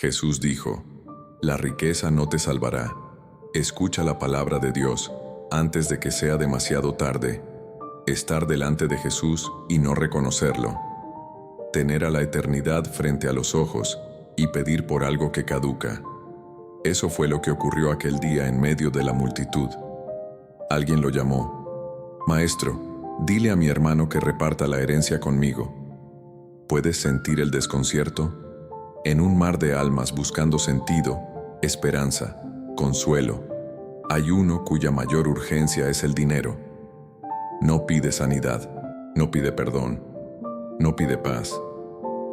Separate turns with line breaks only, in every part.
Jesús dijo: la riqueza no te salvará. Escucha la palabra de Dios antes de que sea demasiado tarde. Estar delante de Jesús y no reconocerlo. Tener a la eternidad frente a los ojos y pedir por algo que caduca. Eso fue lo que ocurrió aquel día en medio de la multitud. Alguien lo llamó: Maestro, dile a mi hermano que reparta la herencia conmigo. ¿Puedes sentir el desconcierto? En un mar de almas buscando sentido, esperanza, consuelo, hay uno cuya mayor urgencia es el dinero. No pide sanidad, no pide perdón, no pide paz,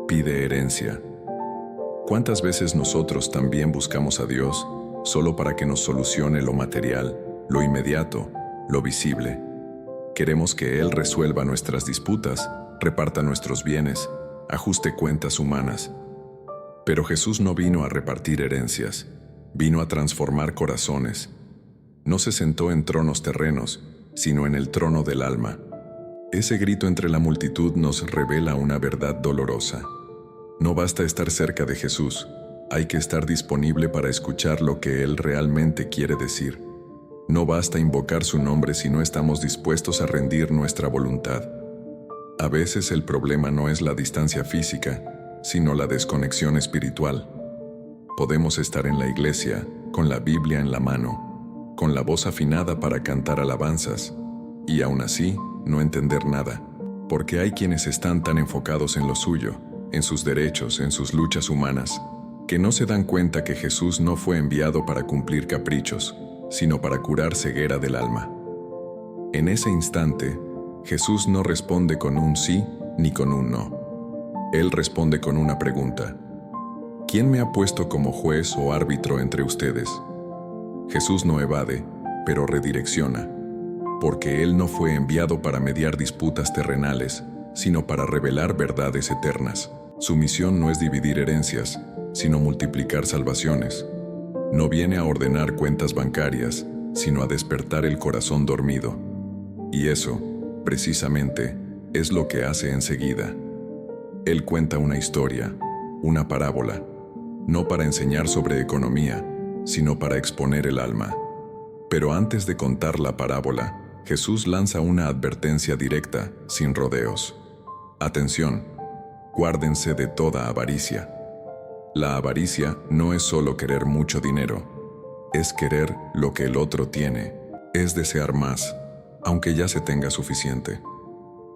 pide herencia. ¿Cuántas veces nosotros también buscamos a Dios solo para que nos solucione lo material, lo inmediato, lo visible? Queremos que Él resuelva nuestras disputas, reparta nuestros bienes, ajuste cuentas humanas. Pero Jesús no vino a repartir herencias, vino a transformar corazones. No se sentó en tronos terrenos, sino en el trono del alma. Ese grito entre la multitud nos revela una verdad dolorosa. No basta estar cerca de Jesús, hay que estar disponible para escuchar lo que Él realmente quiere decir. No basta invocar su nombre si no estamos dispuestos a rendir nuestra voluntad. A veces el problema no es la distancia física, sino la desconexión espiritual. Podemos estar en la iglesia, con la Biblia en la mano, con la voz afinada para cantar alabanzas, y aún así no entender nada, porque hay quienes están tan enfocados en lo suyo, en sus derechos, en sus luchas humanas, que no se dan cuenta que Jesús no fue enviado para cumplir caprichos, sino para curar ceguera del alma. En ese instante, Jesús no responde con un sí ni con un no. Él responde con una pregunta: ¿quién me ha puesto como juez o árbitro entre ustedes? Jesús no evade, pero redirecciona, porque Él no fue enviado para mediar disputas terrenales, sino para revelar verdades eternas. Su misión no es dividir herencias, sino multiplicar salvaciones. No viene a ordenar cuentas bancarias, sino a despertar el corazón dormido. Y eso, precisamente, es lo que hace enseguida. Él cuenta una historia, una parábola, no para enseñar sobre economía, sino para exponer el alma. Pero antes de contar la parábola, Jesús lanza una advertencia directa, sin rodeos. Atención, guárdense de toda avaricia. La avaricia no es solo querer mucho dinero, es querer lo que el otro tiene, es desear más, aunque ya se tenga suficiente.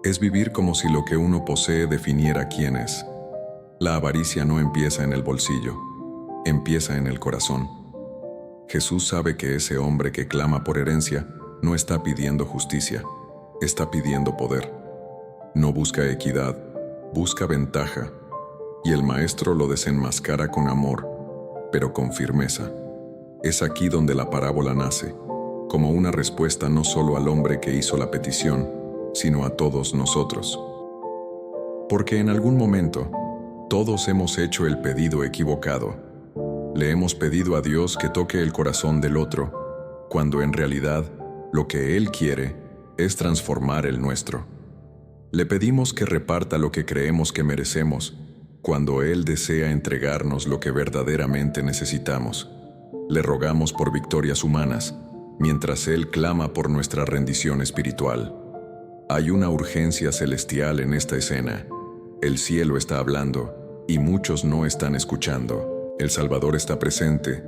Es vivir como si lo que uno posee definiera quién es. La avaricia no empieza en el bolsillo, empieza en el corazón. Jesús sabe que ese hombre que clama por herencia no está pidiendo justicia, está pidiendo poder. No busca equidad, busca ventaja, y el Maestro lo desenmascara con amor, pero con firmeza. Es aquí donde la parábola nace, como una respuesta no solo al hombre que hizo la petición, sino a todos nosotros. Porque en algún momento, todos hemos hecho el pedido equivocado. Le hemos pedido a Dios que toque el corazón del otro, cuando en realidad lo que Él quiere es transformar el nuestro. Le pedimos que reparta lo que creemos que merecemos, cuando Él desea entregarnos lo que verdaderamente necesitamos. Le rogamos por victorias humanas, mientras Él clama por nuestra rendición espiritual. Hay una urgencia celestial en esta escena. El cielo está hablando, y muchos no están escuchando. El Salvador está presente,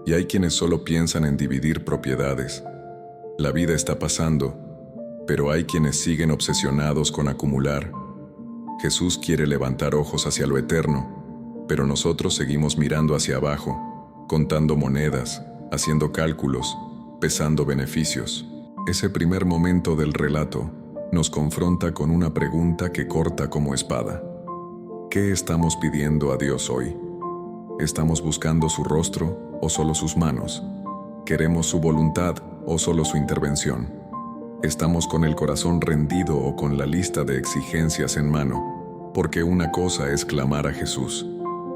y hay quienes solo piensan en dividir propiedades. La vida está pasando, pero hay quienes siguen obsesionados con acumular. Jesús quiere levantar ojos hacia lo eterno, pero nosotros seguimos mirando hacia abajo, contando monedas, haciendo cálculos, pesando beneficios. Ese primer momento del relato nos confronta con una pregunta que corta como espada. ¿Qué estamos pidiendo a Dios hoy? ¿Estamos buscando su rostro o solo sus manos? ¿Queremos su voluntad o solo su intervención? ¿Estamos con el corazón rendido o con la lista de exigencias en mano? Porque una cosa es clamar a Jesús,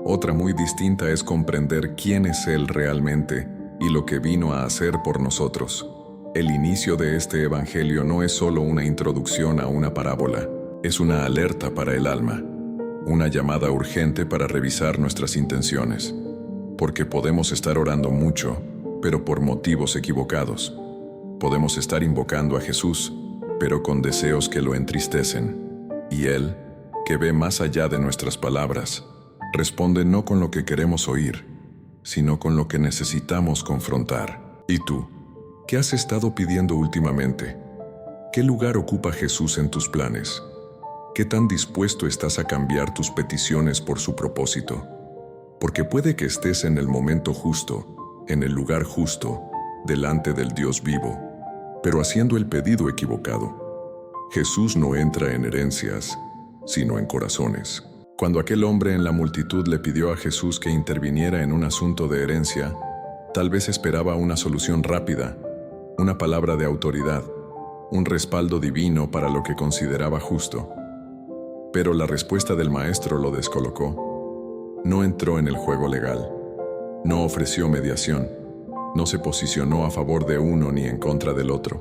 otra muy distinta es comprender quién es Él realmente y lo que vino a hacer por nosotros. El inicio de este evangelio no es solo una introducción a una parábola, es una alerta para el alma, una llamada urgente para revisar nuestras intenciones. porque podemos estar orando mucho, pero por motivos equivocados. Podemos estar invocando a Jesús, pero con deseos que lo entristecen. Y Él, que ve más allá de nuestras palabras, responde no con lo que queremos oír, sino con lo que necesitamos confrontar. ¿Y tú? ¿Qué has estado pidiendo últimamente? ¿Qué lugar ocupa Jesús en tus planes? ¿Qué tan dispuesto estás a cambiar tus peticiones por su propósito? Porque puede que estés en el momento justo, en el lugar justo, delante del Dios vivo, pero haciendo el pedido equivocado. Jesús no entra en herencias, sino en corazones. Cuando aquel hombre en la multitud le pidió a Jesús que interviniera en un asunto de herencia, tal vez esperaba una solución rápida, una palabra de autoridad, un respaldo divino para lo que consideraba justo. Pero la respuesta del maestro lo descolocó. No entró en el juego legal, no ofreció mediación, no se posicionó a favor de uno ni en contra del otro.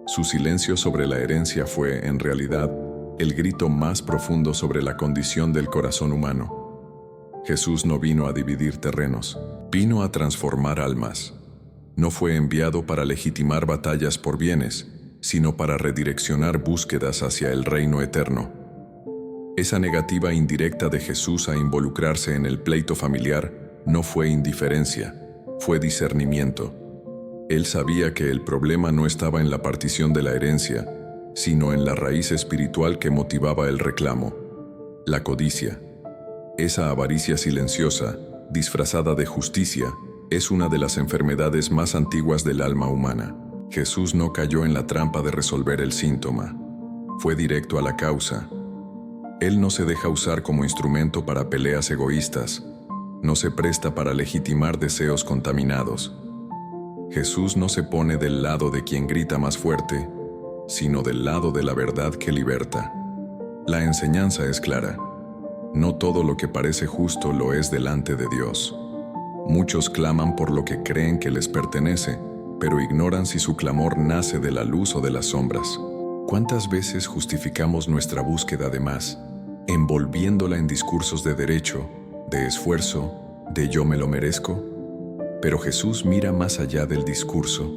Su silencio sobre la herencia fue, en realidad, el grito más profundo sobre la condición del corazón humano. Jesús no vino a dividir terrenos, vino a transformar almas. No fue enviado para legitimar batallas por bienes, sino para redireccionar búsquedas hacia el reino eterno. Esa negativa indirecta de Jesús a involucrarse en el pleito familiar no fue indiferencia, fue discernimiento. Él sabía que el problema no estaba en la partición de la herencia, sino en la raíz espiritual que motivaba el reclamo, la codicia. Esa avaricia silenciosa, disfrazada de justicia, es una de las enfermedades más antiguas del alma humana. Jesús no cayó en la trampa de resolver el síntoma, fue directo a la causa. Él no se deja usar como instrumento para peleas egoístas, no se presta para legitimar deseos contaminados. Jesús no se pone del lado de quien grita más fuerte, sino del lado de la verdad que liberta. La enseñanza es clara. No todo lo que parece justo lo es delante de Dios. Muchos claman por lo que creen que les pertenece, pero ignoran si su clamor nace de la luz o de las sombras. ¿Cuántas veces justificamos nuestra búsqueda de más, envolviéndola en discursos de derecho, de esfuerzo, de yo me lo merezco? Pero Jesús mira más allá del discurso.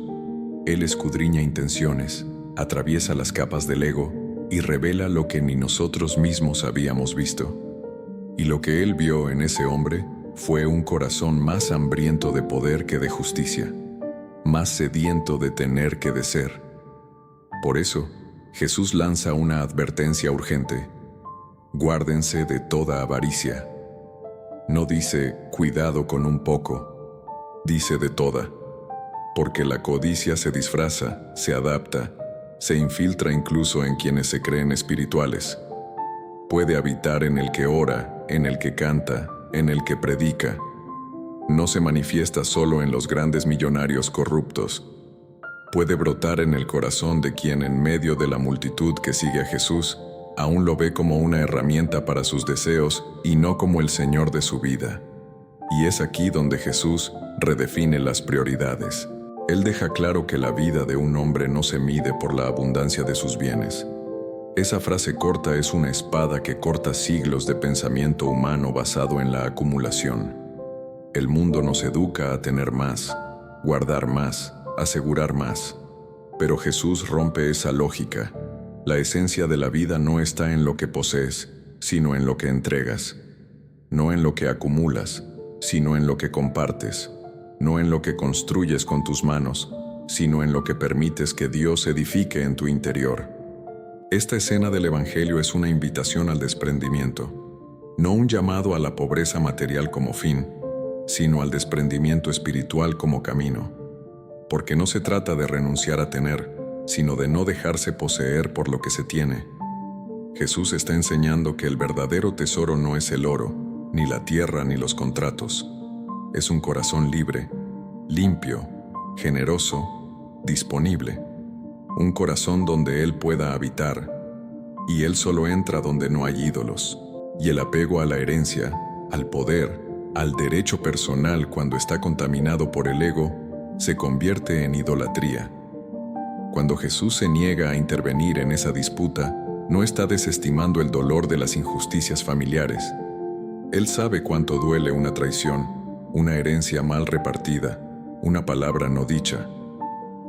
Él escudriña intenciones, atraviesa las capas del ego y revela lo que ni nosotros mismos habíamos visto. Y lo que Él vio en ese hombre fue un corazón más hambriento de poder que de justicia, más sediento de tener que de ser. Por eso, Jesús lanza una advertencia urgente. Guárdense de toda avaricia. No dice, cuidado con un poco, dice de toda, porque la codicia se disfraza, se adapta, se infiltra incluso en quienes se creen espirituales. Puede habitar en el que ora, en el que canta, en el que predica. No se manifiesta solo en los grandes millonarios corruptos. Puede brotar en el corazón de quien en medio de la multitud que sigue a Jesús, aún lo ve como una herramienta para sus deseos y no como el Señor de su vida. Y es aquí donde Jesús redefine las prioridades. Él deja claro que la vida de un hombre no se mide por la abundancia de sus bienes. Esa frase corta es una espada que corta siglos de pensamiento humano basado en la acumulación. El mundo nos educa a tener más, guardar más, asegurar más. Pero Jesús rompe esa lógica. La esencia de la vida no está en lo que posees, sino en lo que entregas. No en lo que acumulas, sino en lo que compartes. No en lo que construyes con tus manos, sino en lo que permites que Dios edifique en tu interior. Esta escena del Evangelio es una invitación al desprendimiento, no un llamado a la pobreza material como fin, sino al desprendimiento espiritual como camino. Porque no se trata de renunciar a tener, sino de no dejarse poseer por lo que se tiene. Jesús está enseñando que el verdadero tesoro no es el oro, ni la tierra, ni los contratos. Es un corazón libre, limpio, generoso, disponible. Un corazón donde Él pueda habitar, y Él solo entra donde no hay ídolos. Y el apego a la herencia, al poder, al derecho personal cuando está contaminado por el ego, se convierte en idolatría. Cuando Jesús se niega a intervenir en esa disputa, no está desestimando el dolor de las injusticias familiares. Él sabe cuánto duele una traición, una herencia mal repartida, una palabra no dicha.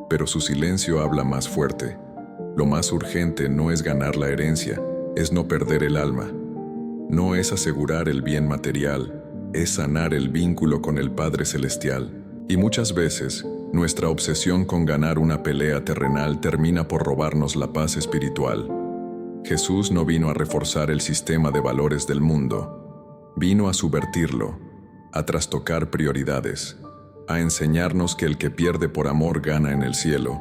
Pero su silencio habla más fuerte. Lo más urgente no es ganar la herencia, es no perder el alma. No es asegurar el bien material, es sanar el vínculo con el Padre Celestial. Y muchas veces, nuestra obsesión con ganar una pelea terrenal termina por robarnos la paz espiritual. Jesús no vino a reforzar el sistema de valores del mundo, vino a subvertirlo, a trastocar prioridades, a enseñarnos que el que pierde por amor gana en el cielo,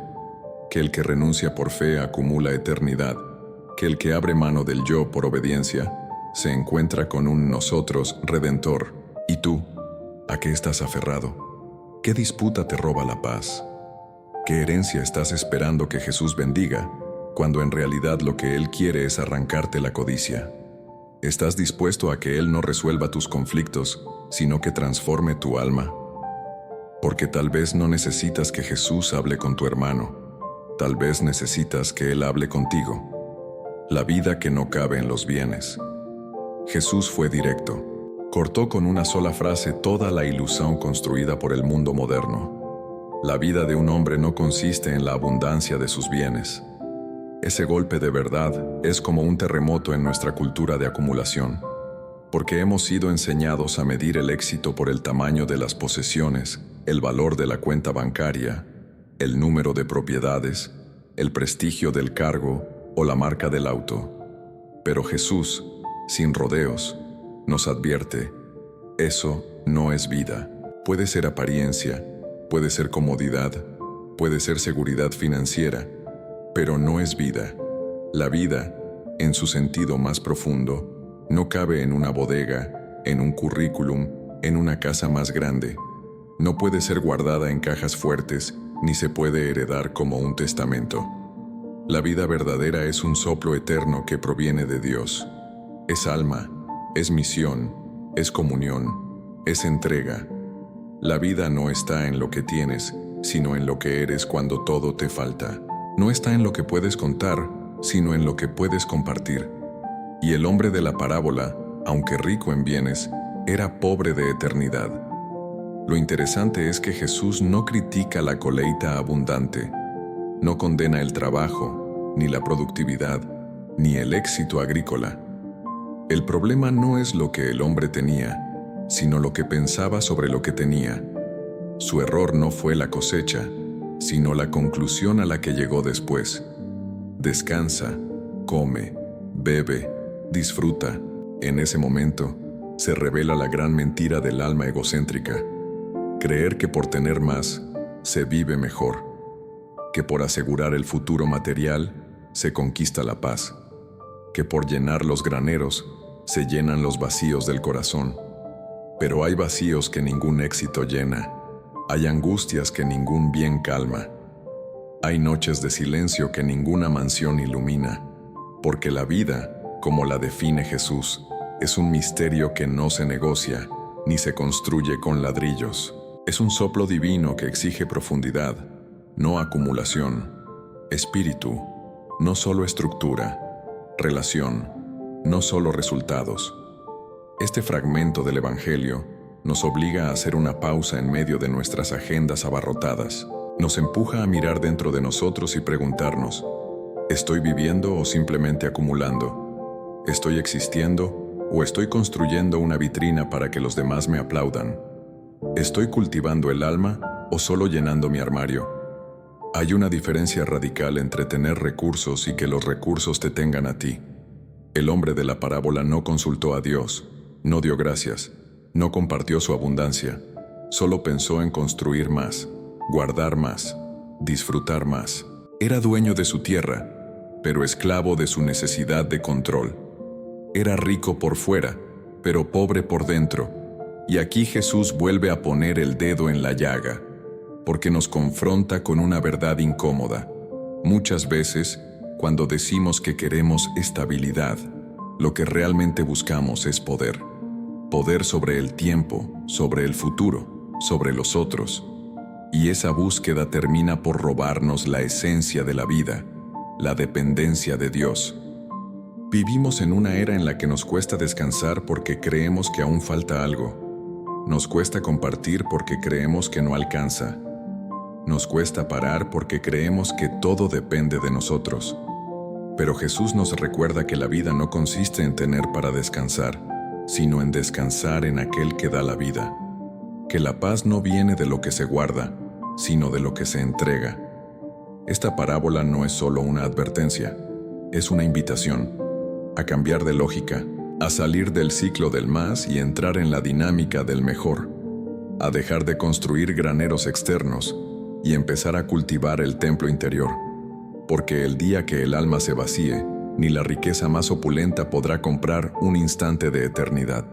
que el que renuncia por fe acumula eternidad, que el que abre mano del yo por obediencia se encuentra con un nosotros redentor. ¿Y tú? ¿A qué estás aferrado? ¿Qué disputa te roba la paz? ¿Qué herencia estás esperando que Jesús bendiga, cuando en realidad lo que Él quiere es arrancarte la codicia? ¿Estás dispuesto a que Él no resuelva tus conflictos, sino que transforme tu alma? Porque tal vez no necesitas que Jesús hable con tu hermano, tal vez necesitas que Él hable contigo. La vida que no cabe en los bienes. Jesús fue directo. Cortó con una sola frase toda la ilusión construida por el mundo moderno. La vida de un hombre no consiste en la abundancia de sus bienes. Ese golpe de verdad es como un terremoto en nuestra cultura de acumulación, porque hemos sido enseñados a medir el éxito por el tamaño de las posesiones, el valor de la cuenta bancaria, el número de propiedades, el prestigio del cargo o la marca del auto. Pero Jesús, sin rodeos, nos advierte: eso no es vida. Puede ser apariencia, puede ser comodidad, puede ser seguridad financiera, pero no es vida. La vida, en su sentido más profundo, no cabe en una bodega, en un currículum, en una casa más grande. No puede ser guardada en cajas fuertes, ni se puede heredar como un testamento. La vida verdadera es un soplo eterno que proviene de Dios. Es alma, es misión, es comunión, es entrega. La vida no está en lo que tienes, sino en lo que eres cuando todo te falta. No está en lo que puedes contar, sino en lo que puedes compartir. Y el hombre de la parábola, aunque rico en bienes, era pobre de eternidad. Lo interesante es que Jesús no critica la colecta abundante, no condena el trabajo, ni la productividad, ni el éxito agrícola. El problema no es lo que el hombre tenía, sino lo que pensaba sobre lo que tenía. Su error no fue la cosecha, sino la conclusión a la que llegó después. Descansa, come, bebe, disfruta. En ese momento, se revela la gran mentira del alma egocéntrica. Creer que por tener más, se vive mejor, que por asegurar el futuro material, se conquista la paz, que por llenar los graneros, se llenan los vacíos del corazón. Pero hay vacíos que ningún éxito llena, hay angustias que ningún bien calma, hay noches de silencio que ninguna mansión ilumina, porque la vida, como la define Jesús, es un misterio que no se negocia, ni se construye con ladrillos. Es un soplo divino que exige profundidad, no acumulación, espíritu, no solo estructura, relación, no solo resultados. Este fragmento del Evangelio nos obliga a hacer una pausa en medio de nuestras agendas abarrotadas. Nos empuja a mirar dentro de nosotros y preguntarnos: ¿estoy viviendo o simplemente acumulando? ¿Estoy existiendo o estoy construyendo una vitrina para que los demás me aplaudan? ¿Estoy cultivando el alma o solo llenando mi armario? Hay una diferencia radical entre tener recursos y que los recursos te tengan a ti. El hombre de la parábola no consultó a Dios, no dio gracias, no compartió su abundancia, solo pensó en construir más, guardar más, disfrutar más. Era dueño de su tierra, pero esclavo de su necesidad de control. Era rico por fuera, pero pobre por dentro. Y aquí Jesús vuelve a poner el dedo en la llaga, porque nos confronta con una verdad incómoda. Muchas veces, cuando decimos que queremos estabilidad, lo que realmente buscamos es poder. Poder sobre el tiempo, sobre el futuro, sobre los otros. Y esa búsqueda termina por robarnos la esencia de la vida, la dependencia de Dios. Vivimos en una era en la que nos cuesta descansar porque creemos que aún falta algo. Nos cuesta compartir porque creemos que no alcanza. Nos cuesta parar porque creemos que todo depende de nosotros. Pero Jesús nos recuerda que la vida no consiste en tener para descansar, sino en descansar en aquel que da la vida. Que la paz no viene de lo que se guarda, sino de lo que se entrega. Esta parábola no es solo una advertencia, es una invitación a cambiar de lógica, a salir del ciclo del más y entrar en la dinámica del mejor, a dejar de construir graneros externos y empezar a cultivar el templo interior, porque el día que el alma se vacíe, ni la riqueza más opulenta podrá comprar un instante de eternidad.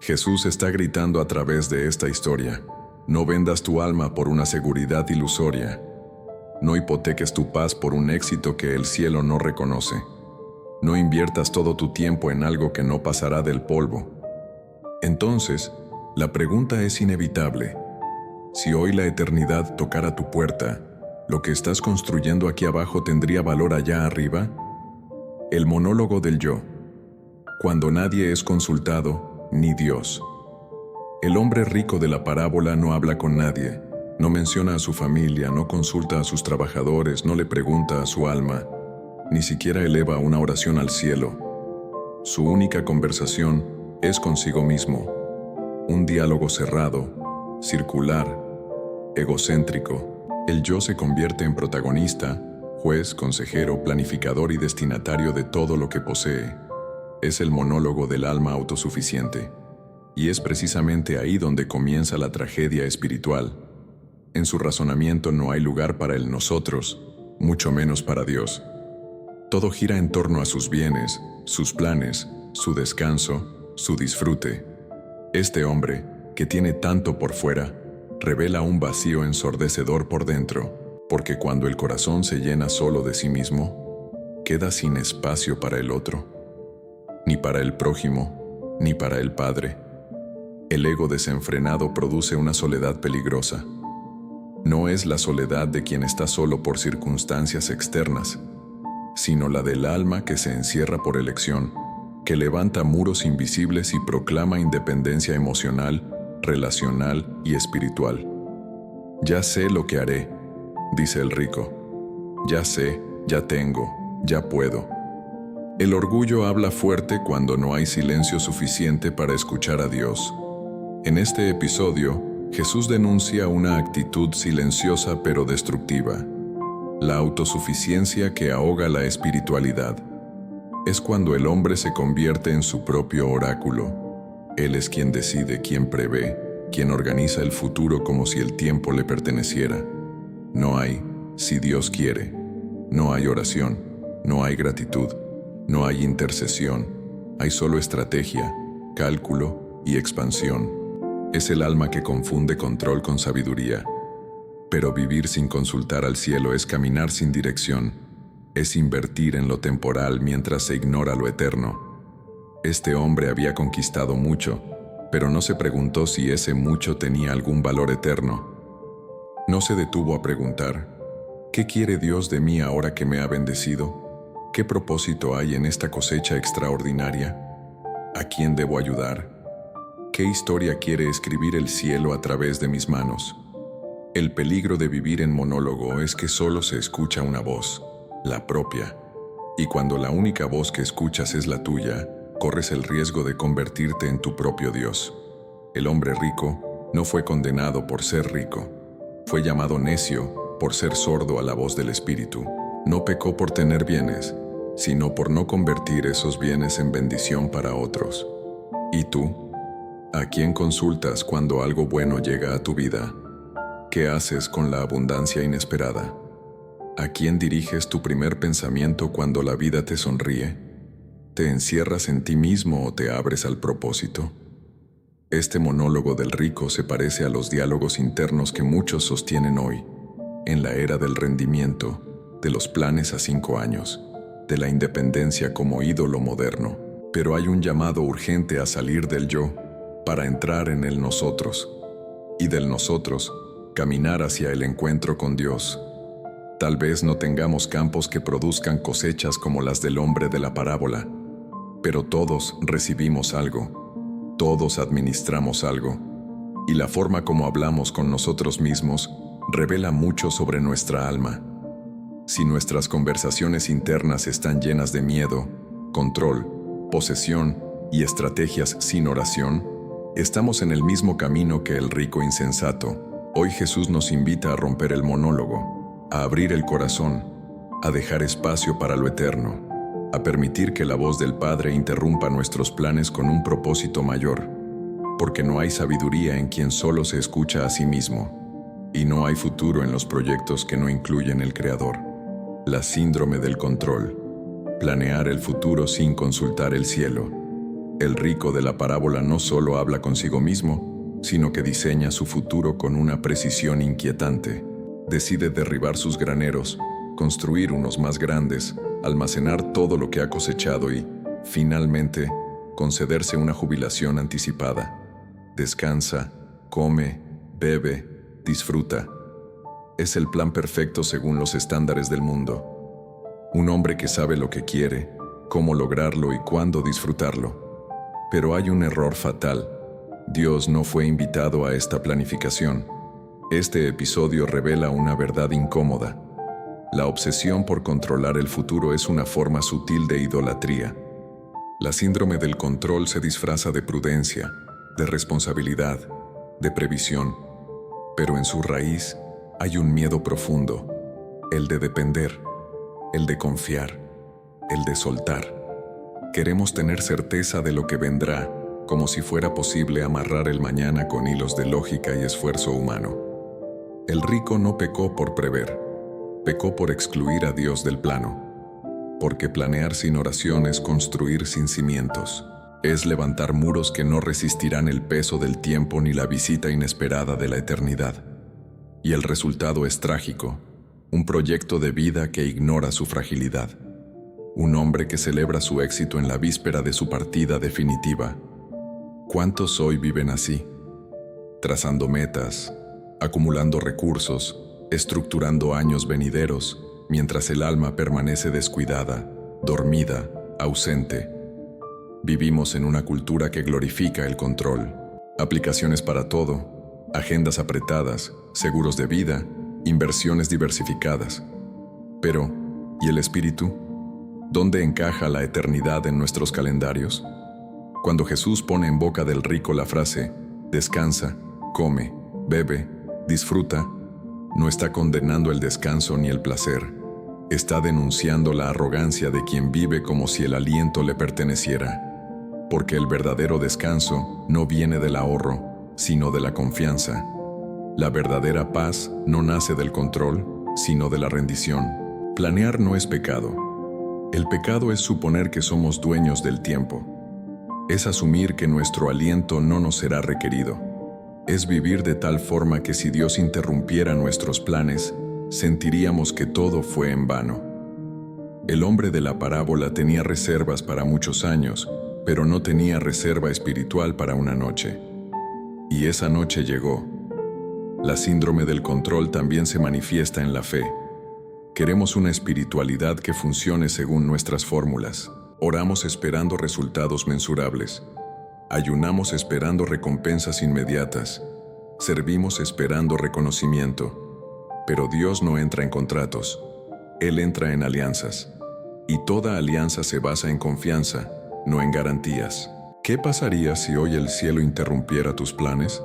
Jesús está gritando a través de esta historia: no vendas tu alma por una seguridad ilusoria. No hipoteques tu paz por un éxito que el cielo no reconoce. No inviertas todo tu tiempo en algo que no pasará del polvo. Entonces, la pregunta es inevitable. Si hoy la eternidad tocara tu puerta, ¿lo que estás construyendo aquí abajo tendría valor allá arriba? El monólogo del yo. Cuando nadie es consultado, ni Dios. El hombre rico de la parábola no habla con nadie. No menciona a su familia, no consulta a sus trabajadores, no le pregunta a su alma, ni siquiera eleva una oración al cielo. Su única conversación es consigo mismo, un diálogo cerrado, circular, egocéntrico. El yo se convierte en protagonista, juez, consejero, planificador y destinatario de todo lo que posee. Es el monólogo del alma autosuficiente. Y es precisamente ahí donde comienza la tragedia espiritual. En su razonamiento no hay lugar para el nosotros, mucho menos para Dios. Todo gira en torno a sus bienes, sus planes, su descanso, su disfrute. Este hombre, que tiene tanto por fuera, revela un vacío ensordecedor por dentro, porque cuando el corazón se llena solo de sí mismo, queda sin espacio para el otro, ni para el prójimo, ni para el Padre. El ego desenfrenado produce una soledad peligrosa. No es la soledad de quien está solo por circunstancias externas, sino la del alma que se encierra por elección, que levanta muros invisibles y proclama independencia emocional, relacional y espiritual. Ya sé lo que haré, dice el rico. Ya sé, ya tengo, ya puedo. El orgullo habla fuerte cuando no hay silencio suficiente para escuchar a Dios. En este episodio, Jesús denuncia una actitud silenciosa pero destructiva: la autosuficiencia que ahoga la espiritualidad. Es cuando el hombre se convierte en su propio oráculo. Él es quien decide, quien prevé, quien organiza el futuro como si el tiempo le perteneciera. No hay, si Dios quiere. No hay oración, no hay gratitud, no hay intercesión. Hay solo estrategia, cálculo y expansión. Es el alma que confunde control con sabiduría. Pero vivir sin consultar al cielo es caminar sin dirección, es invertir en lo temporal mientras se ignora lo eterno. Este hombre había conquistado mucho, pero no se preguntó si ese mucho tenía algún valor eterno. No se detuvo a preguntar: ¿qué quiere Dios de mí ahora que me ha bendecido? ¿Qué propósito hay en esta cosecha extraordinaria? ¿A quién debo ayudar? ¿Qué historia quiere escribir el cielo a través de mis manos? El peligro de vivir en monólogo es que solo se escucha una voz, la propia, y cuando la única voz que escuchas es la tuya, corres el riesgo de convertirte en tu propio Dios. El hombre rico no fue condenado por ser rico, fue llamado necio por ser sordo a la voz del Espíritu. No pecó por tener bienes, sino por no convertir esos bienes en bendición para otros. ¿Y tú? ¿A quién consultas cuando algo bueno llega a tu vida? ¿Qué haces con la abundancia inesperada? ¿A quién diriges tu primer pensamiento cuando la vida te sonríe? ¿Te encierras en ti mismo o te abres al propósito? Este monólogo del rico se parece a los diálogos internos que muchos sostienen hoy, en la era del rendimiento, de los planes a 5 años, de la independencia como ídolo moderno. Pero hay un llamado urgente a salir del yo, para entrar en el nosotros, y del nosotros, caminar hacia el encuentro con Dios. Tal vez no tengamos campos que produzcan cosechas como las del hombre de la parábola, pero todos recibimos algo, todos administramos algo, y la forma como hablamos con nosotros mismos revela mucho sobre nuestra alma. Si nuestras conversaciones internas están llenas de miedo, control, posesión y estrategias sin oración, estamos en el mismo camino que el rico insensato. Hoy Jesús nos invita a romper el monólogo, a abrir el corazón, a dejar espacio para lo eterno, a permitir que la voz del Padre interrumpa nuestros planes con un propósito mayor, porque no hay sabiduría en quien solo se escucha a sí mismo, y no hay futuro en los proyectos que no incluyen el Creador. La síndrome del control. Planear el futuro sin consultar el cielo. El rico de la parábola no solo habla consigo mismo, sino que diseña su futuro con una precisión inquietante. Decide derribar sus graneros, construir unos más grandes, almacenar todo lo que ha cosechado y, finalmente, concederse una jubilación anticipada. Descansa, come, bebe, disfruta. Es el plan perfecto según los estándares del mundo. Un hombre que sabe lo que quiere, cómo lograrlo y cuándo disfrutarlo. Pero hay un error fatal. Dios no fue invitado a esta planificación. Este episodio revela una verdad incómoda. La obsesión por controlar el futuro es una forma sutil de idolatría. La síndrome del control se disfraza de prudencia, de responsabilidad, de previsión, pero en su raíz hay un miedo profundo, el de depender, el de confiar, el de soltar. Queremos tener certeza de lo que vendrá, como si fuera posible amarrar el mañana con hilos de lógica y esfuerzo humano. El rico no pecó por prever, pecó por excluir a Dios del plano, porque planear sin oración es construir sin cimientos, es levantar muros que no resistirán el peso del tiempo ni la visita inesperada de la eternidad. Y el resultado es trágico, un proyecto de vida que ignora su fragilidad. Un hombre que celebra su éxito en la víspera de su partida definitiva. ¿Cuántos hoy viven así? Trazando metas, acumulando recursos, estructurando años venideros, mientras el alma permanece descuidada, dormida, ausente. Vivimos en una cultura que glorifica el control. Aplicaciones para todo, agendas apretadas, seguros de vida, inversiones diversificadas. Pero, ¿y el espíritu? ¿Dónde encaja la eternidad en nuestros calendarios? Cuando Jesús pone en boca del rico la frase, descansa, come, bebe, disfruta, no está condenando el descanso ni el placer. Está denunciando la arrogancia de quien vive como si el aliento le perteneciera. Porque el verdadero descanso no viene del ahorro, sino de la confianza. La verdadera paz no nace del control, sino de la rendición. Planear no es pecado. El pecado es suponer que somos dueños del tiempo. Es asumir que nuestro aliento no nos será requerido. Es vivir de tal forma que si Dios interrumpiera nuestros planes, sentiríamos que todo fue en vano. El hombre de la parábola tenía reservas para muchos años, pero no tenía reserva espiritual para una noche. Y esa noche llegó. La síndrome del control también se manifiesta en la fe. Queremos una espiritualidad que funcione según nuestras fórmulas. Oramos esperando resultados mensurables. Ayunamos esperando recompensas inmediatas. Servimos esperando reconocimiento. Pero Dios no entra en contratos. Él entra en alianzas. Y toda alianza se basa en confianza, no en garantías. ¿Qué pasaría si hoy el cielo interrumpiera tus planes?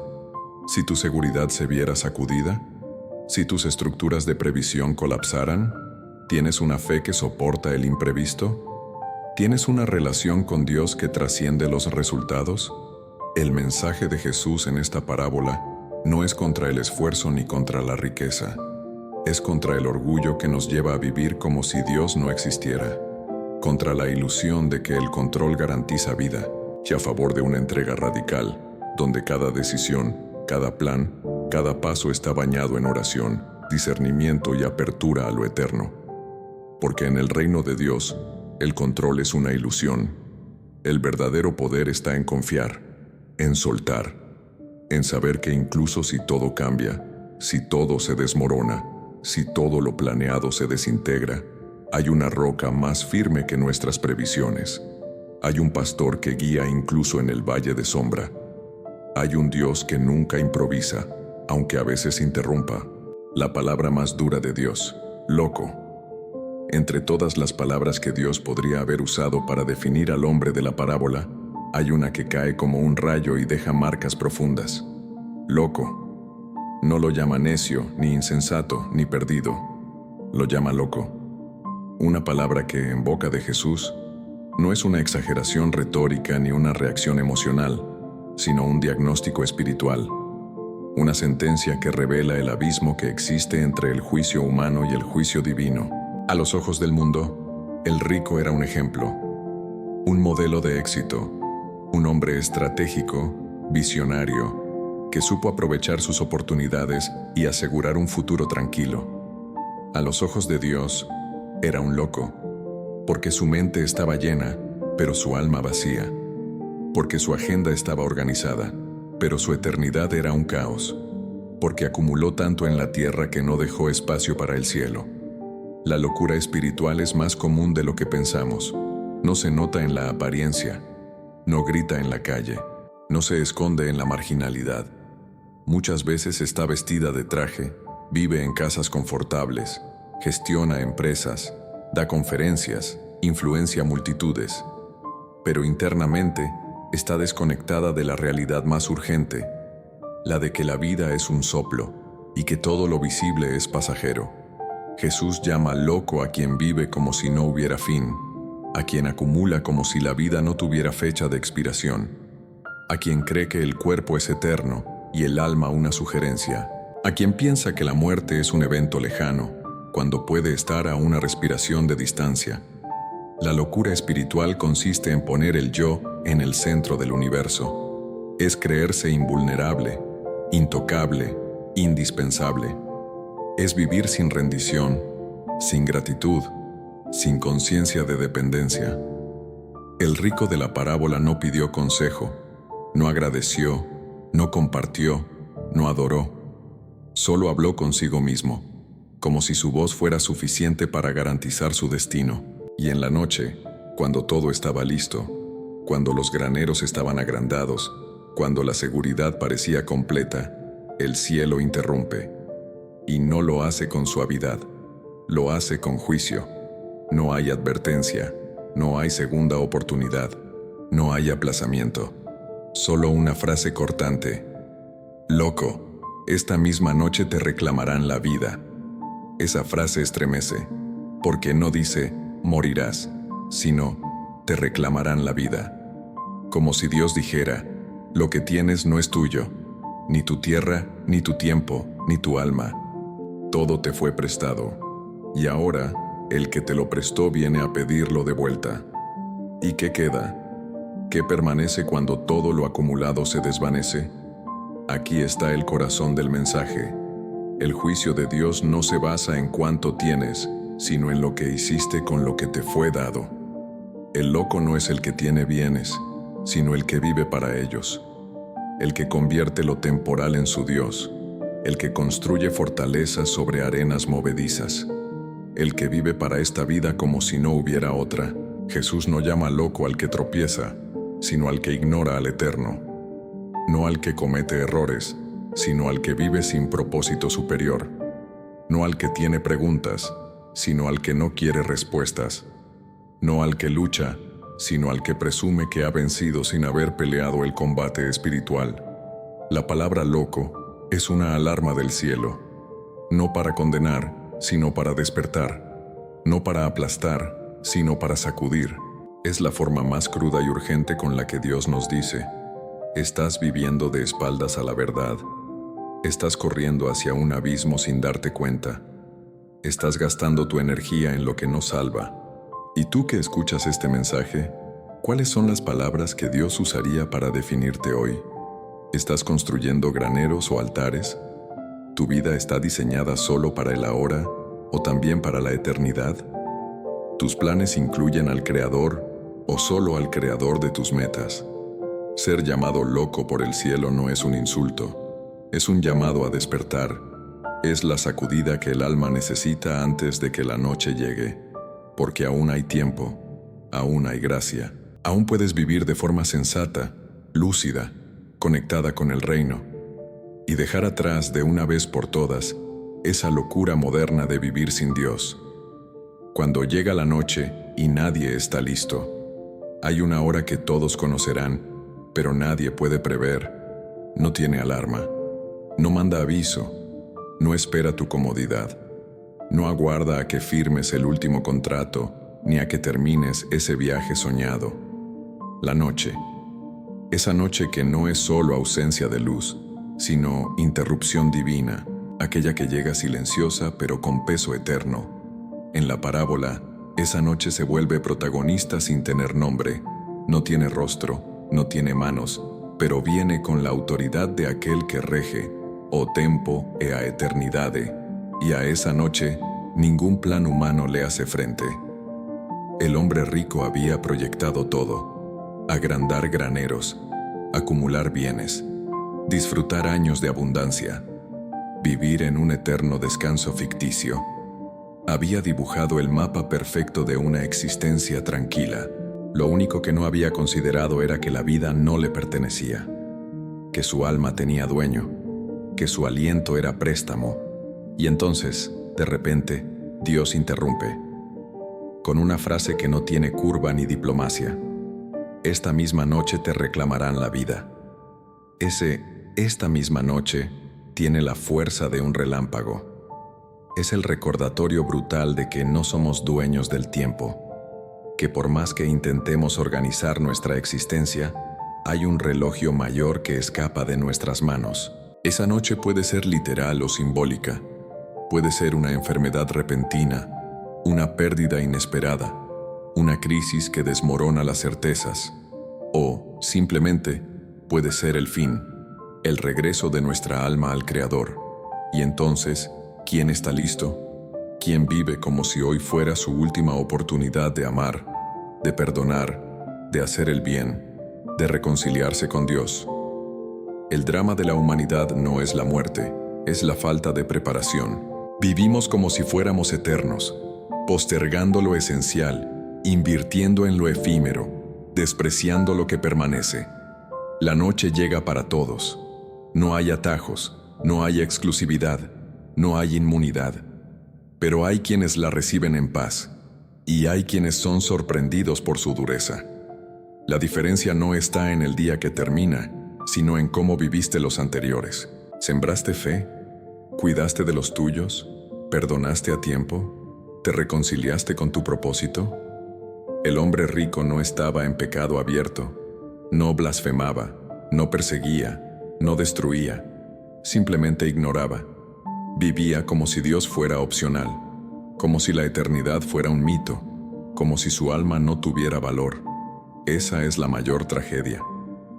¿Si tu seguridad se viera sacudida? ¿Si tus estructuras de previsión colapsaran? ¿Tienes una fe que soporta el imprevisto? ¿Tienes una relación con Dios que trasciende los resultados? El mensaje de Jesús en esta parábola no es contra el esfuerzo ni contra la riqueza. Es contra el orgullo que nos lleva a vivir como si Dios no existiera. Contra la ilusión de que el control garantiza vida. Y a favor de una entrega radical, donde cada decisión, cada plan, cada paso está bañado en oración, discernimiento y apertura a lo eterno. Porque en el reino de Dios, el control es una ilusión. El verdadero poder está en confiar, en soltar, en saber que incluso si todo cambia, si todo se desmorona, si todo lo planeado se desintegra, hay una roca más firme que nuestras previsiones. Hay un pastor que guía incluso en el valle de sombra. Hay un Dios que nunca improvisa, aunque a veces interrumpa. La palabra más dura de Dios: loco. Entre todas las palabras que Dios podría haber usado para definir al hombre de la parábola, hay una que cae como un rayo y deja marcas profundas. Loco. No lo llama necio, ni insensato, ni perdido. Lo llama loco. Una palabra que, en boca de Jesús, no es una exageración retórica ni una reacción emocional, sino un diagnóstico espiritual. Una sentencia que revela el abismo que existe entre el juicio humano y el juicio divino. A los ojos del mundo, el rico era un ejemplo, un modelo de éxito, un hombre estratégico, visionario, que supo aprovechar sus oportunidades y asegurar un futuro tranquilo. A los ojos de Dios, era un loco, porque su mente estaba llena, pero su alma vacía, porque su agenda estaba organizada, pero su eternidad era un caos, porque acumuló tanto en la tierra que no dejó espacio para el cielo. La locura espiritual es más común de lo que pensamos. No se nota en la apariencia, no grita en la calle, no se esconde en la marginalidad. Muchas veces está vestida de traje, vive en casas confortables, gestiona empresas, da conferencias, influencia multitudes, pero internamente está desconectada de la realidad más urgente, la de que la vida es un soplo y que todo lo visible es pasajero. Jesús llama loco a quien vive como si no hubiera fin, a quien acumula como si la vida no tuviera fecha de expiración, a quien cree que el cuerpo es eterno y el alma una sugerencia, a quien piensa que la muerte es un evento lejano, cuando puede estar a una respiración de distancia. La locura espiritual consiste en poner el yo en el centro del universo. Es creerse invulnerable, intocable, indispensable. Es vivir sin rendición, sin gratitud, sin conciencia de dependencia. El rico de la parábola no pidió consejo, no agradeció, no compartió, no adoró. Solo habló consigo mismo, como si su voz fuera suficiente para garantizar su destino. Y en la noche, cuando todo estaba listo, cuando los graneros estaban agrandados, cuando la seguridad parecía completa, el cielo interrumpe. Y no lo hace con suavidad, lo hace con juicio. No hay advertencia, no hay segunda oportunidad, no hay aplazamiento. Solo una frase cortante: loco, esta misma noche te reclamarán la vida. Esa frase estremece, porque no dice morirás, sino te reclamarán la vida. Como si Dios dijera: lo que tienes no es tuyo, ni tu tierra, ni tu tiempo, ni tu alma. Todo te fue prestado, y ahora el que te lo prestó viene a pedirlo de vuelta. ¿Y qué queda? ¿Qué permanece cuando todo lo acumulado se desvanece? Aquí está el corazón del mensaje. El juicio de Dios no se basa en cuánto tienes, sino en lo que hiciste con lo que te fue dado. El loco no es el que tiene bienes, sino el que vive para ellos. El que convierte lo temporal en su Dios. El que construye fortalezas sobre arenas movedizas. El que vive para esta vida como si no hubiera otra. Jesús no llama loco al que tropieza, sino al que ignora al Eterno. No al que comete errores, sino al que vive sin propósito superior. No al que tiene preguntas, sino al que no quiere respuestas. No al que lucha, sino al que presume que ha vencido sin haber peleado el combate espiritual. La palabra loco es una alarma del cielo, no para condenar, sino para despertar, no para aplastar, sino para sacudir. Es la forma más cruda y urgente con la que Dios nos dice: estás viviendo de espaldas a la verdad. Estás corriendo hacia un abismo sin darte cuenta. Estás gastando tu energía en lo que no salva. ¿Y tú que escuchas este mensaje, cuáles son las palabras que Dios usaría para definirte hoy? ¿Estás construyendo graneros o altares? ¿Tu vida está diseñada solo para el ahora o también para la eternidad? ¿Tus planes incluyen al Creador o solo al Creador de tus metas? Ser llamado loco por el cielo no es un insulto. Es un llamado a despertar. Es la sacudida que el alma necesita antes de que la noche llegue. Porque aún hay tiempo, aún hay gracia. Aún puedes vivir de forma sensata, lúcida, conectada con el reino, y dejar atrás de una vez por todas esa locura moderna de vivir sin Dios. Cuando llega la noche y nadie está listo, hay una hora que todos conocerán, pero nadie puede prever. No tiene alarma, no manda aviso, no espera tu comodidad, no aguarda a que firmes el último contrato ni a que termines ese viaje soñado. La noche, esa noche que no es solo ausencia de luz, sino interrupción divina, aquella que llega silenciosa pero con peso eterno. En la parábola, esa noche se vuelve protagonista sin tener nombre, no tiene rostro, no tiene manos, pero viene con la autoridad de aquel que rege, o tempo e a eternidade, y a esa noche ningún plan humano le hace frente. El hombre rico había proyectado todo: agrandar graneros, acumular bienes, disfrutar años de abundancia, vivir en un eterno descanso ficticio. Había dibujado el mapa perfecto de una existencia tranquila. Lo único que no había considerado era que la vida no le pertenecía, que su alma tenía dueño, que su aliento era préstamo. Y entonces, de repente, Dios interrumpe, con una frase que no tiene curva ni diplomacia: esta misma noche te reclamarán la vida. Esta misma noche tiene la fuerza de un relámpago. Es el recordatorio brutal de que no somos dueños del tiempo, que por más que intentemos organizar nuestra existencia, hay un reloj mayor que escapa de nuestras manos. Esa noche puede ser literal o simbólica, puede ser una enfermedad repentina, una pérdida inesperada, una crisis que desmorona las certezas, o, simplemente, puede ser el fin, el regreso de nuestra alma al Creador. Y entonces, ¿quién está listo? ¿Quién vive como si hoy fuera su última oportunidad de amar, de perdonar, de hacer el bien, de reconciliarse con Dios? El drama de la humanidad no es la muerte, es la falta de preparación. Vivimos como si fuéramos eternos, postergando lo esencial, invirtiendo en lo efímero, despreciando lo que permanece. La noche llega para todos. No hay atajos, no hay exclusividad, no hay inmunidad. Pero hay quienes la reciben en paz, y hay quienes son sorprendidos por su dureza. La diferencia no está en el día que termina, sino en cómo viviste los anteriores. ¿Sembraste fe? ¿Cuidaste de los tuyos? ¿Perdonaste a tiempo? ¿Te reconciliaste con tu propósito? El hombre rico no estaba en pecado abierto, no blasfemaba, no perseguía, no destruía, simplemente ignoraba. Vivía como si Dios fuera opcional, como si la eternidad fuera un mito, como si su alma no tuviera valor. Esa es la mayor tragedia: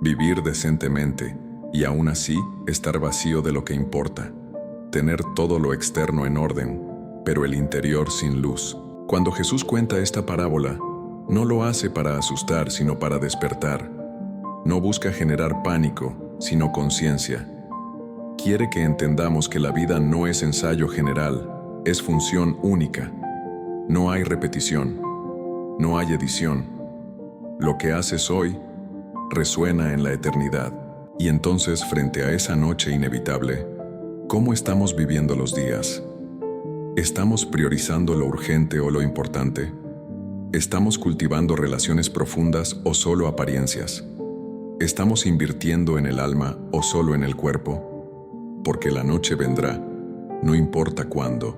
vivir decentemente y aún así estar vacío de lo que importa, tener todo lo externo en orden, pero el interior sin luz. Cuando Jesús cuenta esta parábola, no lo hace para asustar, sino para despertar. No busca generar pánico, sino conciencia. Quiere que entendamos que la vida no es ensayo general, es función única. No hay repetición, no hay edición. Lo que haces hoy resuena en la eternidad. Y entonces, frente a esa noche inevitable, ¿cómo estamos viviendo los días? ¿Estamos priorizando lo urgente o lo importante? ¿Estamos cultivando relaciones profundas o solo apariencias? ¿Estamos invirtiendo en el alma o solo en el cuerpo? Porque la noche vendrá, no importa cuándo,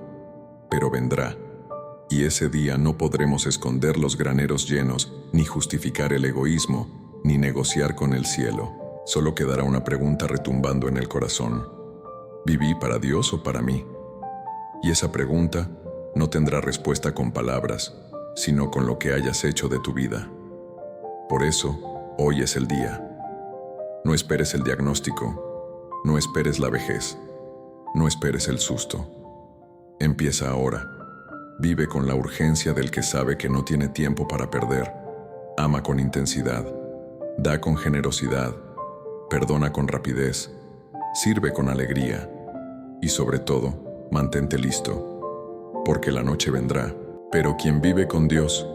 pero vendrá. Y ese día no podremos esconder los graneros llenos, ni justificar el egoísmo, ni negociar con el cielo. Solo quedará una pregunta retumbando en el corazón: ¿viví para Dios o para mí? Y esa pregunta no tendrá respuesta con palabras, sino con lo que hayas hecho de tu vida. Por eso, hoy es el día. No esperes el diagnóstico, no esperes la vejez, no esperes el susto. Empieza ahora. Vive con la urgencia del que sabe que no tiene tiempo para perder. Ama con intensidad, da con generosidad, perdona con rapidez, sirve con alegría y sobre todo, mantente listo, porque la noche vendrá. Pero quien vive con Dios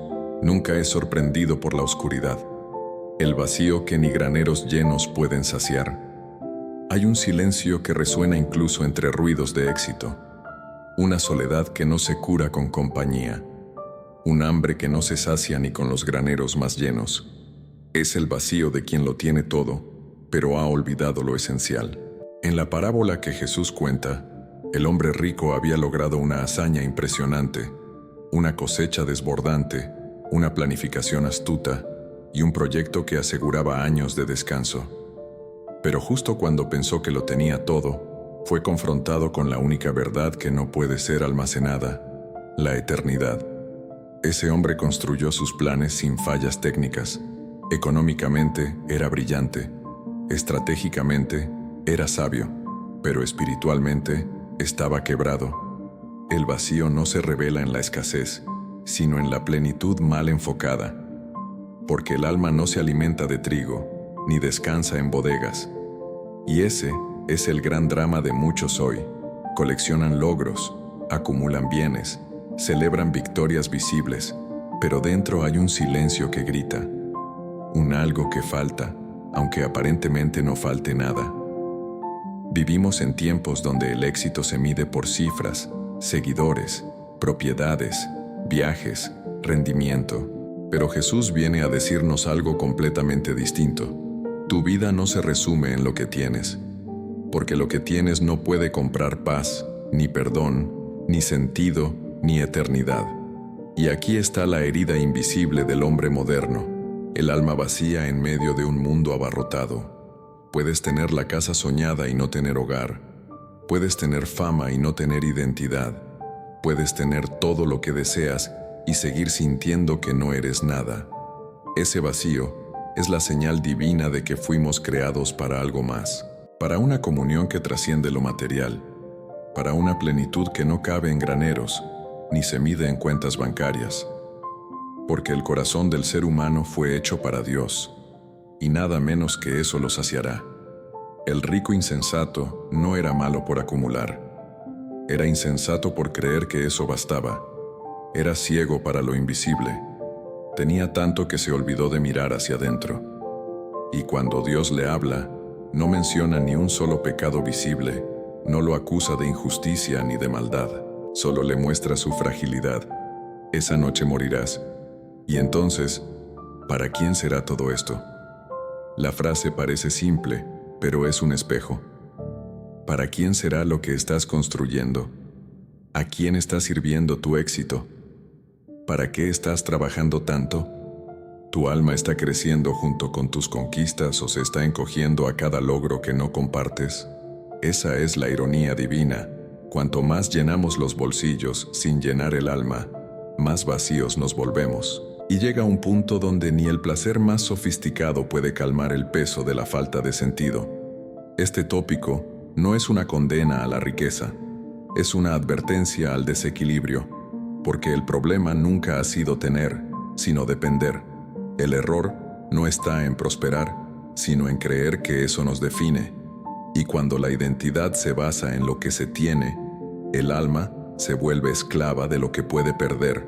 nunca es sorprendido por la oscuridad, el vacío que ni graneros llenos pueden saciar. Hay un silencio que resuena incluso entre ruidos de éxito, una soledad que no se cura con compañía, un hambre que no se sacia ni con los graneros más llenos. Es el vacío de quien lo tiene todo, pero ha olvidado lo esencial. En la parábola que Jesús cuenta, el hombre rico había logrado una hazaña impresionante, una cosecha desbordante, una planificación astuta y un proyecto que aseguraba años de descanso. Pero justo cuando pensó que lo tenía todo, fue confrontado con la única verdad que no puede ser almacenada: la eternidad. Ese hombre construyó sus planes sin fallas técnicas. Económicamente era brillante, estratégicamente era sabio, pero espiritualmente estaba quebrado. El vacío no se revela en la escasez, sino en la plenitud mal enfocada, porque el alma no se alimenta de trigo, ni descansa en bodegas. Y ese es el gran drama de muchos hoy. Coleccionan logros, acumulan bienes, celebran victorias visibles, pero dentro hay un silencio que grita, un algo que falta, aunque aparentemente no falte nada. Vivimos en tiempos donde el éxito se mide por cifras, seguidores, propiedades, viajes, rendimiento. Pero Jesús viene a decirnos algo completamente distinto. Tu vida no se resume en lo que tienes, porque lo que tienes no puede comprar paz, ni perdón, ni sentido, ni eternidad. Y aquí está la herida invisible del hombre moderno, el alma vacía en medio de un mundo abarrotado. Puedes tener la casa soñada y no tener hogar. Puedes tener fama y no tener identidad. Puedes tener todo lo que deseas y seguir sintiendo que no eres nada. Ese vacío es la señal divina de que fuimos creados para algo más, para una comunión que trasciende lo material, para una plenitud que no cabe en graneros, ni se mide en cuentas bancarias. Porque el corazón del ser humano fue hecho para Dios, y nada menos que eso lo saciará. El rico insensato no era malo por acumular. Era insensato por creer que eso bastaba. Era ciego para lo invisible. Tenía tanto que se olvidó de mirar hacia adentro. Y cuando Dios le habla, no menciona ni un solo pecado visible, no lo acusa de injusticia ni de maldad, solo le muestra su fragilidad. Esa noche morirás. Y entonces, ¿para quién será todo esto? La frase parece simple, pero es un espejo. ¿Para quién será lo que estás construyendo? ¿A quién está sirviendo tu éxito? ¿Para qué estás trabajando tanto? ¿Tu alma está creciendo junto con tus conquistas o se está encogiendo a cada logro que no compartes? Esa es la ironía divina. Cuanto más llenamos los bolsillos sin llenar el alma, más vacíos nos volvemos. Y llega un punto donde ni el placer más sofisticado puede calmar el peso de la falta de sentido. Este tópico no es una condena a la riqueza, es una advertencia al desequilibrio, porque el problema nunca ha sido tener, sino depender. El error no está en prosperar, sino en creer que eso nos define. Y cuando la identidad se basa en lo que se tiene, el alma se vuelve esclava de lo que puede perder.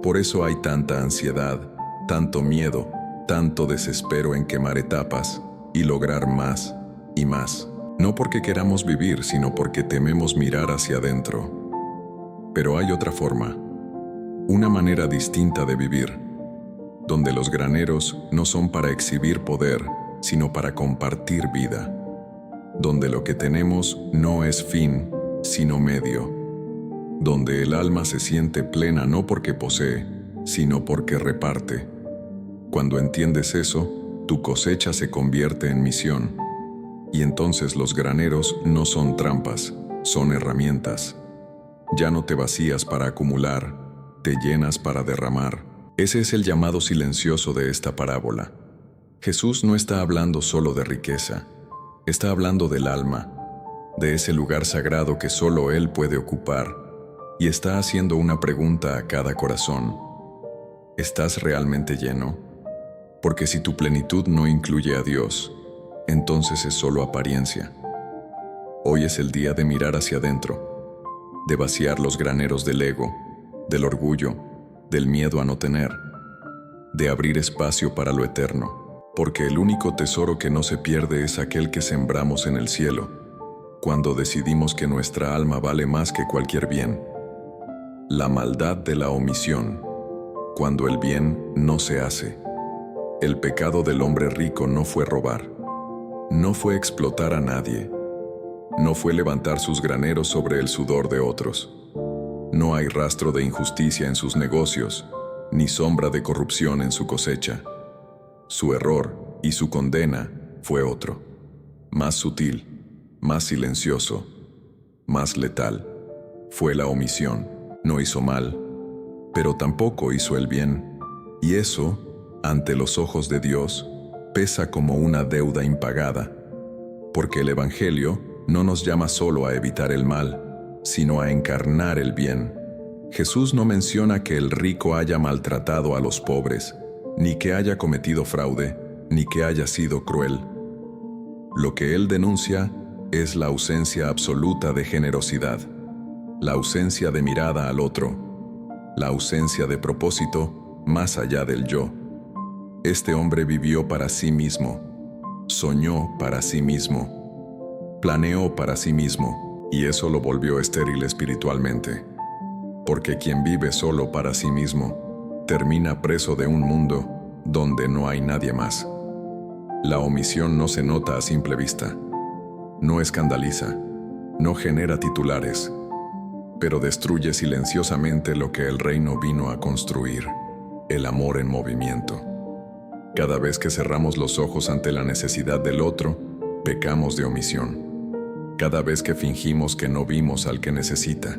Por eso hay tanta ansiedad, tanto miedo, tanto desespero en quemar etapas y lograr más y más. No porque queramos vivir, sino porque tememos mirar hacia adentro. Pero hay otra forma, una manera distinta de vivir, donde los graneros no son para exhibir poder, sino para compartir vida, donde lo que tenemos no es fin, sino medio, donde el alma se siente plena no porque posee, sino porque reparte. Cuando entiendes eso, tu cosecha se convierte en misión, y entonces los graneros no son trampas, son herramientas. Ya no te vacías para acumular, te llenas para derramar. Ese es el llamado silencioso de esta parábola. Jesús no está hablando solo de riqueza, está hablando del alma, de ese lugar sagrado que solo Él puede ocupar, y está haciendo una pregunta a cada corazón. ¿Estás realmente lleno? Porque si tu plenitud no incluye a Dios, entonces es solo apariencia. Hoy es el día de mirar hacia adentro, de vaciar los graneros del ego, del orgullo, del miedo a no tener, de abrir espacio para lo eterno. porque el único tesoro que no se pierde es aquel que sembramos en el cielo, cuando decidimos que nuestra alma vale más que cualquier bien. La maldad de la omisión, cuando el bien no se hace. El pecado del hombre rico no fue robar, no fue explotar a nadie, no fue levantar sus graneros sobre el sudor de otros. No hay rastro de injusticia en sus negocios, ni sombra de corrupción en su cosecha. Su error y su condena fue otro, más sutil, más silencioso, más letal. Fue la omisión. No hizo mal, pero tampoco hizo el bien, y eso, ante los ojos de Dios, pesa como una deuda impagada, porque el Evangelio no nos llama solo a evitar el mal, sino a encarnar el bien. Jesús no menciona que el rico haya maltratado a los pobres, ni que haya cometido fraude, ni que haya sido cruel. Lo que él denuncia es la ausencia absoluta de generosidad, la ausencia de mirada al otro, la ausencia de propósito más allá del yo. Este hombre vivió para sí mismo, soñó para sí mismo, planeó para sí mismo, y eso lo volvió estéril espiritualmente. Porque quien vive solo para sí mismo, termina preso de un mundo donde no hay nadie más. La omisión no se nota a simple vista, no escandaliza, no genera titulares, pero destruye silenciosamente lo que el reino vino a construir, el amor en movimiento. Cada vez que cerramos los ojos ante la necesidad del otro, pecamos de omisión. Cada vez que fingimos que no vimos al que necesita.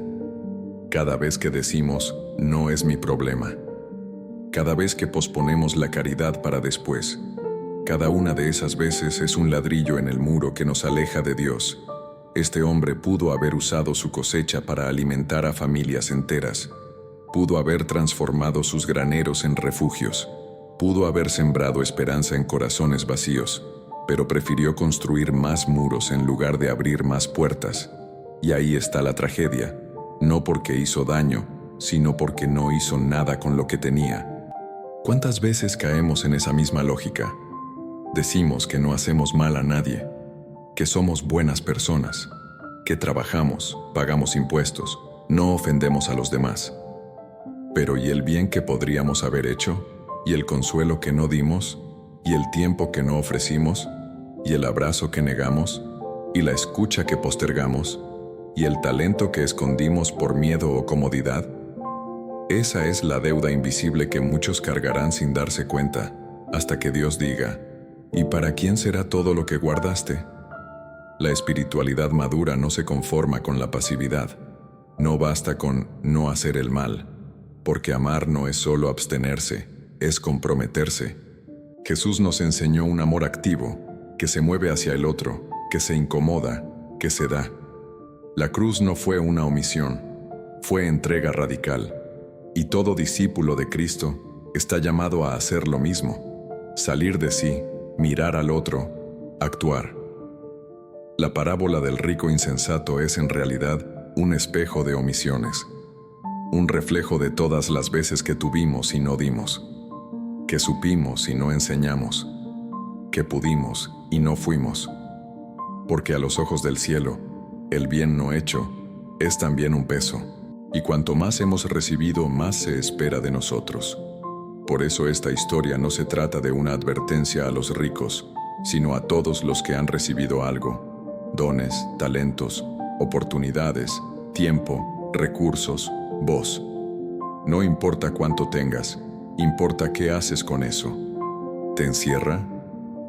Cada vez que decimos, no es mi problema. Cada vez que posponemos la caridad para después. Cada una de esas veces es un ladrillo en el muro que nos aleja de Dios. Este hombre pudo haber usado su cosecha para alimentar a familias enteras. Pudo haber transformado sus graneros en refugios. Pudo haber sembrado esperanza en corazones vacíos, pero prefirió construir más muros en lugar de abrir más puertas. Y ahí está la tragedia, no porque hizo daño, sino porque no hizo nada con lo que tenía. ¿Cuántas veces caemos en esa misma lógica? Decimos que no hacemos mal a nadie, que somos buenas personas, que trabajamos, pagamos impuestos, no ofendemos a los demás. Pero ¿y el bien que podríamos haber hecho? ¿Y el consuelo que no dimos? ¿Y el tiempo que no ofrecimos? ¿Y el abrazo que negamos? ¿Y la escucha que postergamos? ¿Y el talento que escondimos por miedo o comodidad? Esa es la deuda invisible que muchos cargarán sin darse cuenta, hasta que Dios diga, ¿y para quién será todo lo que guardaste? La espiritualidad madura no se conforma con la pasividad. No basta con no hacer el mal, porque amar no es solo abstenerse, es comprometerse. Jesús nos enseñó un amor activo, que se mueve hacia el otro, que se incomoda, que se da. La cruz no fue una omisión, fue entrega radical. Y todo discípulo de Cristo está llamado a hacer lo mismo, salir de sí, mirar al otro, actuar. La parábola del rico insensato es en realidad un espejo de omisiones, un reflejo de todas las veces que tuvimos y no dimos, que supimos y no enseñamos, que pudimos y no fuimos. Porque a los ojos del cielo, el bien no hecho es también un peso, y cuanto más hemos recibido, más se espera de nosotros. Por eso esta historia no se trata de una advertencia a los ricos, sino a todos los que han recibido algo: dones, talentos, oportunidades, tiempo, recursos, voz. No importa cuánto tengas, importa qué haces con eso. ¿Te encierra?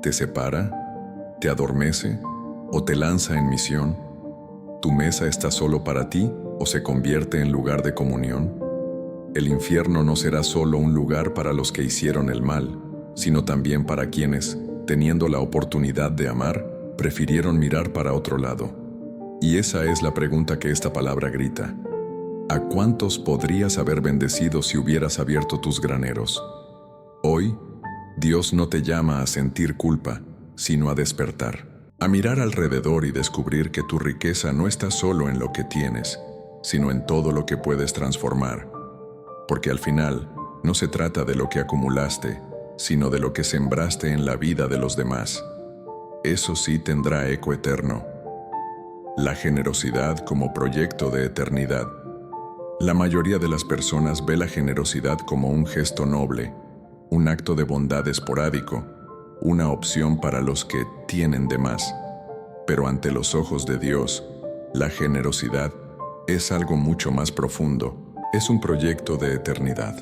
¿Te separa? ¿Te adormece? ¿O te lanza en misión? ¿Tu mesa está solo para ti o se convierte en lugar de comunión? El infierno no será solo un lugar para los que hicieron el mal, sino también para quienes, teniendo la oportunidad de amar, prefirieron mirar para otro lado. Y esa es la pregunta que esta palabra grita. ¿A cuántos podrías haber bendecido si hubieras abierto tus graneros? Hoy, Dios no te llama a sentir culpa, sino a despertar, a mirar alrededor y descubrir que tu riqueza no está solo en lo que tienes, sino en todo lo que puedes transformar. Porque al final, no se trata de lo que acumulaste, sino de lo que sembraste en la vida de los demás. Eso sí tendrá eco eterno. La generosidad como proyecto de eternidad. La mayoría de las personas ve la generosidad como un gesto noble, un acto de bondad esporádico, una opción para los que tienen de más. Pero ante los ojos de Dios, la generosidad es algo mucho más profundo. Es un proyecto de eternidad.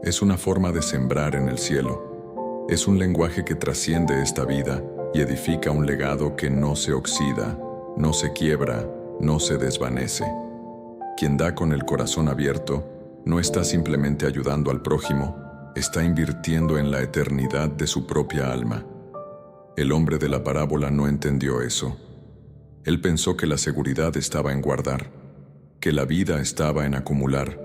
Es una forma de sembrar en el cielo. Es un lenguaje que trasciende esta vida y edifica un legado que no se oxida, no se quiebra, no se desvanece. Quien da con el corazón abierto no está simplemente ayudando al prójimo, está invirtiendo en la eternidad de su propia alma. El hombre de la parábola no entendió eso. Él pensó que la seguridad estaba en guardar, que la vida estaba en acumular,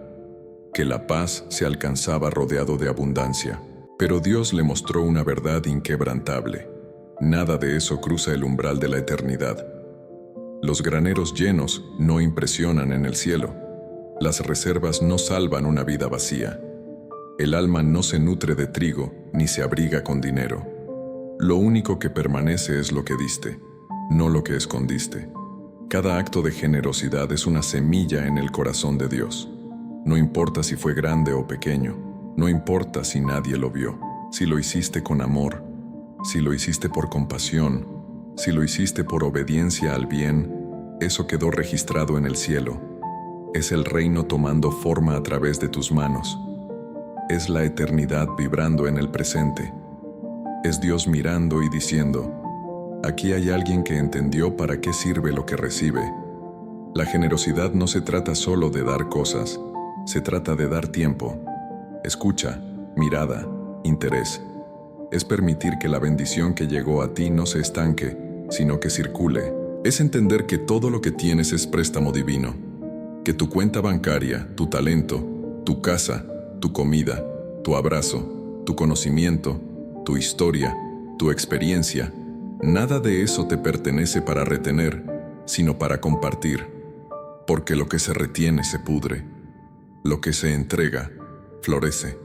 que la paz se alcanzaba rodeado de abundancia. Pero Dios le mostró una verdad inquebrantable. Nada de eso cruza el umbral de la eternidad. Los graneros llenos no impresionan en el cielo. Las reservas no salvan una vida vacía. El alma no se nutre de trigo ni se abriga con dinero. Lo único que permanece es lo que diste, no lo que escondiste. Cada acto de generosidad es una semilla en el corazón de Dios. No importa si fue grande o pequeño, no importa si nadie lo vio, si lo hiciste con amor, si lo hiciste por compasión, si lo hiciste por obediencia al bien, eso quedó registrado en el cielo. Es el reino tomando forma a través de tus manos. Es la eternidad vibrando en el presente. Es Dios mirando y diciendo: aquí hay alguien que entendió para qué sirve lo que recibe. La generosidad no se trata solo de dar cosas, se trata de dar tiempo, escucha, mirada, interés. Es permitir que la bendición que llegó a ti no se estanque, sino que circule. Es entender que todo lo que tienes es préstamo divino, que tu cuenta bancaria, tu talento, tu casa, tu comida, tu abrazo, tu conocimiento, tu historia, tu experiencia, nada de eso te pertenece para retener, sino para compartir, porque lo que se retiene se pudre, lo que se entrega florece.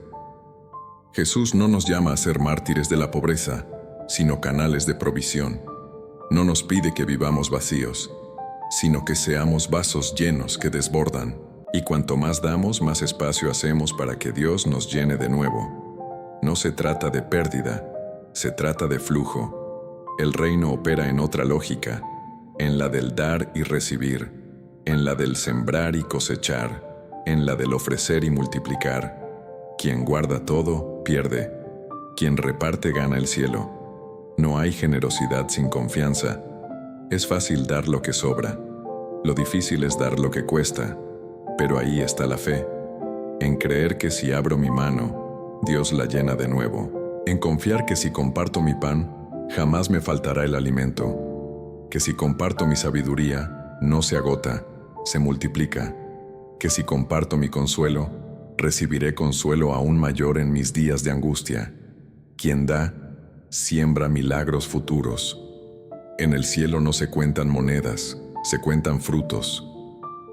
Jesús no nos llama a ser mártires de la pobreza, sino canales de provisión. No nos pide que vivamos vacíos, sino que seamos vasos llenos que desbordan, y cuanto más damos, más espacio hacemos para que Dios nos llene de nuevo. No se trata de pérdida, se trata de flujo. El reino opera en otra lógica, en la del dar y recibir, en la del sembrar y cosechar, en la del ofrecer y multiplicar. Quien guarda todo, pierde. Quien reparte, gana el cielo. No hay generosidad sin confianza. Es fácil dar lo que sobra. Lo difícil es dar lo que cuesta. Pero ahí está la fe. En creer que si abro mi mano, Dios la llena de nuevo. En confiar que si comparto mi pan, jamás me faltará el alimento. Que si comparto mi sabiduría, no se agota, se multiplica. Que si comparto mi consuelo, recibiré consuelo aún mayor en mis días de angustia. Quien da, siembra milagros futuros. En el cielo no se cuentan monedas, se cuentan frutos.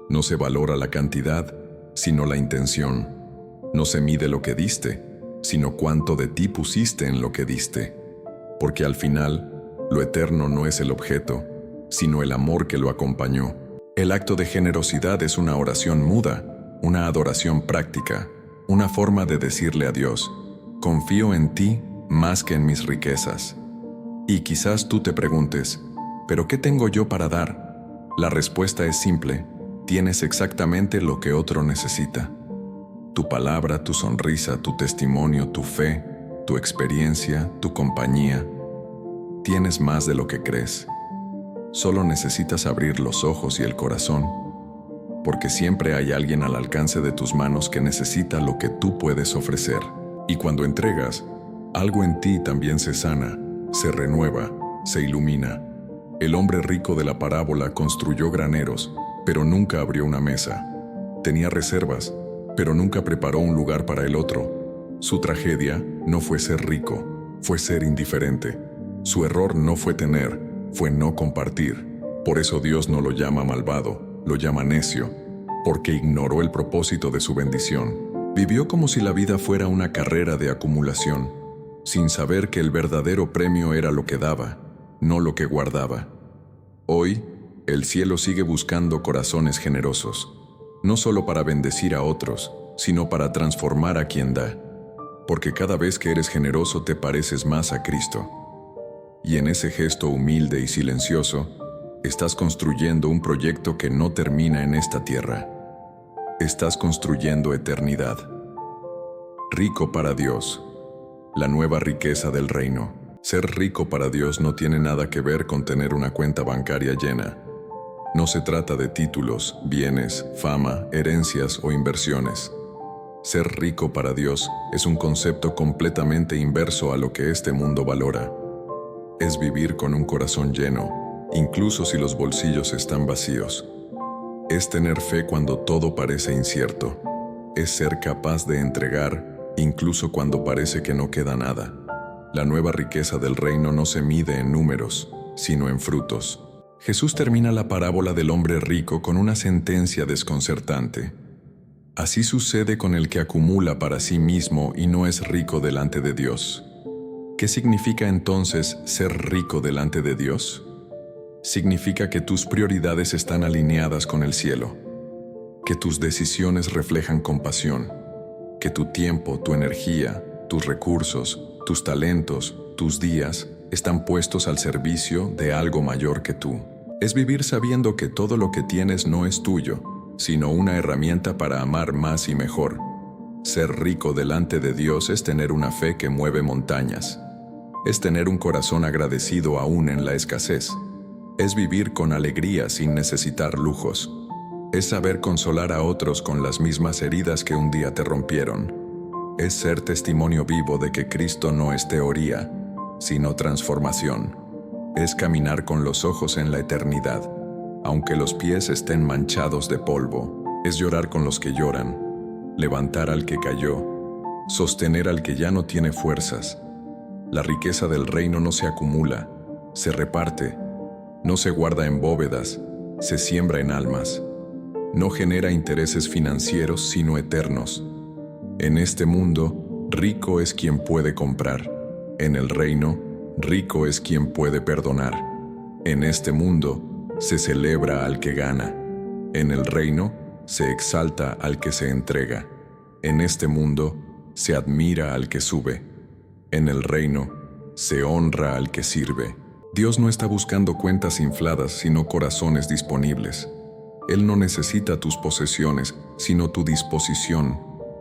No se valora la cantidad, sino la intención. No se mide lo que diste, sino cuánto de ti pusiste en lo que diste. Porque al final, lo eterno no es el objeto, sino el amor que lo acompañó. El acto de generosidad es una oración muda, una adoración práctica, una forma de decirle a Dios: confío en ti más que en mis riquezas. Y quizás tú te preguntes: ¿pero qué tengo yo para dar? La respuesta es simple: tienes exactamente lo que otro necesita. Tu palabra, tu sonrisa, tu testimonio, tu fe, tu experiencia, tu compañía. Tienes más de lo que crees. Solo necesitas abrir los ojos y el corazón, porque siempre hay alguien al alcance de tus manos que necesita lo que tú puedes ofrecer. Y cuando entregas, algo en ti también se sana, se renueva, se ilumina. El hombre rico de la parábola construyó graneros, pero nunca abrió una mesa. Tenía reservas, pero nunca preparó un lugar para el otro. Su tragedia no fue ser rico, fue ser indiferente. Su error no fue tener, fue no compartir. Por eso Dios no lo llama malvado, lo llama necio, porque ignoró el propósito de su bendición. Vivió como si la vida fuera una carrera de acumulación. sin saber que el verdadero premio era lo que daba, no lo que guardaba. Hoy, el cielo sigue buscando corazones generosos, no solo para bendecir a otros, sino para transformar a quien da, porque cada vez que eres generoso te pareces más a Cristo. Y en ese gesto humilde y silencioso, estás construyendo un proyecto que no termina en esta tierra. Estás construyendo eternidad. Rico para Dios. La nueva riqueza del reino. Ser rico para Dios no tiene nada que ver con tener una cuenta bancaria llena. No se trata de títulos, bienes, fama, herencias o inversiones. Ser rico para Dios es un concepto completamente inverso a lo que este mundo valora. Es vivir con un corazón lleno, incluso si los bolsillos están vacíos. Es tener fe cuando todo parece incierto. Es ser capaz de entregar, incluso cuando parece que no queda nada. La nueva riqueza del reino no se mide en números, sino en frutos. Jesús termina la parábola del hombre rico con una sentencia desconcertante. Así sucede con el que acumula para sí mismo y no es rico delante de Dios. ¿Qué significa entonces ser rico delante de Dios? Significa que tus prioridades están alineadas con el cielo, que tus decisiones reflejan compasión, que tu tiempo, tu energía, tus recursos, tus talentos, tus días están puestos al servicio de algo mayor que tú. Es vivir sabiendo que todo lo que tienes no es tuyo, sino una herramienta para amar más y mejor. Ser rico delante de Dios es tener una fe que mueve montañas. Es tener un corazón agradecido aún en la escasez. Es vivir con alegría sin necesitar lujos. Es saber consolar a otros con las mismas heridas que un día te rompieron. Es ser testimonio vivo de que Cristo no es teoría, sino transformación. Es caminar con los ojos en la eternidad, aunque los pies estén manchados de polvo. Es llorar con los que lloran, levantar al que cayó, sostener al que ya no tiene fuerzas. La riqueza del reino no se acumula, se reparte, no se guarda en bóvedas, se siembra en almas. No genera intereses financieros sino eternos. En este mundo, rico es quien puede comprar. En el reino, rico es quien puede perdonar. En este mundo, se celebra al que gana. En el reino, se exalta al que se entrega. En este mundo, se admira al que sube. En el reino, se honra al que sirve. Dios no está buscando cuentas infladas, sino corazones disponibles. Él no necesita tus posesiones, sino tu disposición.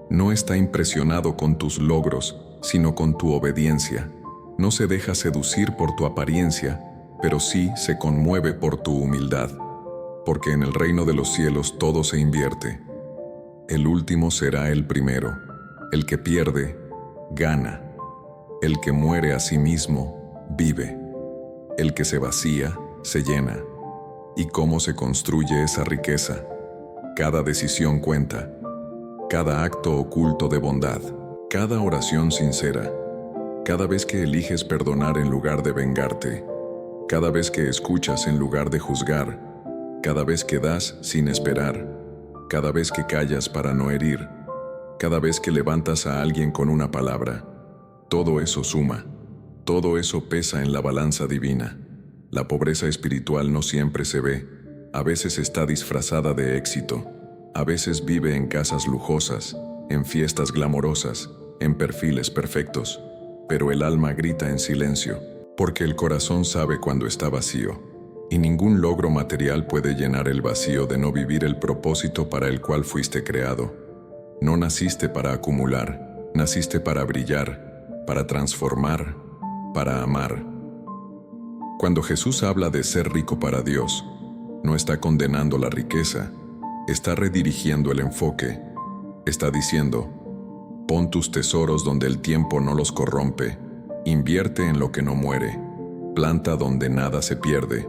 No está impresionado con tus logros, sino con tu obediencia. No se deja seducir por tu apariencia, pero sí se conmueve por tu humildad. Porque en el reino de los cielos todo se invierte. El último será el primero. El que pierde, gana. El que muere a sí mismo, vive. El que se vacía, se llena. ¿Y cómo se construye esa riqueza? Cada decisión cuenta. Cada acto oculto de bondad. Cada oración sincera. Cada vez que eliges perdonar en lugar de vengarte. Cada vez que escuchas en lugar de juzgar. Cada vez que das sin esperar. Cada vez que callas para no herir. Cada vez que levantas a alguien con una palabra. Todo eso suma. Todo eso pesa en la balanza divina. La pobreza espiritual no siempre se ve. A veces está disfrazada de éxito. A veces vive en casas lujosas, en fiestas glamorosas, en perfiles perfectos. Pero el alma grita en silencio, porque el corazón sabe cuando está vacío. Y ningún logro material puede llenar el vacío de no vivir el propósito para el cual fuiste creado. No naciste para acumular, naciste para brillar, para transformar, para amar. Cuando Jesús habla de ser rico para Dios, no está condenando la riqueza, está redirigiendo el enfoque. Está diciendo, pon tus tesoros donde el tiempo no los corrompe, invierte en lo que no muere, planta donde nada se pierde,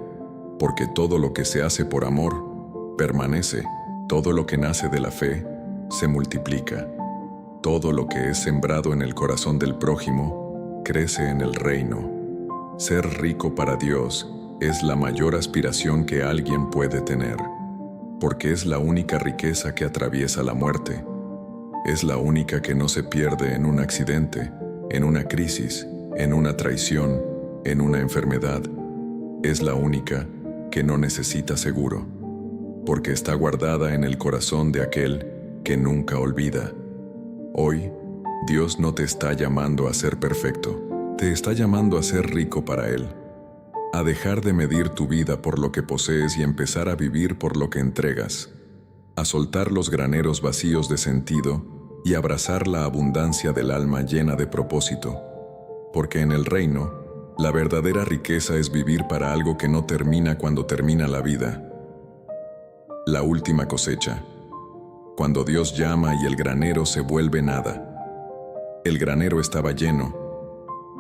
porque todo lo que se hace por amor, permanece. Todo lo que nace de la fe, se multiplica. Todo lo que es sembrado en el corazón del prójimo, crece en el reino. Ser rico para Dios es la mayor aspiración que alguien puede tener, porque es la única riqueza que atraviesa la muerte. Es la única que no se pierde en un accidente, en una crisis, en una traición, en una enfermedad. Es la única que no necesita seguro, porque está guardada en el corazón de aquel que nunca olvida. Hoy, Dios no te está llamando a ser perfecto, te está llamando a ser rico para Él, a dejar de medir tu vida por lo que posees y empezar a vivir por lo que entregas, a soltar los graneros vacíos de sentido y abrazar la abundancia del alma llena de propósito, porque en el reino, la verdadera riqueza es vivir para algo que no termina cuando termina la vida. La última cosecha, cuando Dios llama y el granero se vuelve nada. El granero estaba lleno,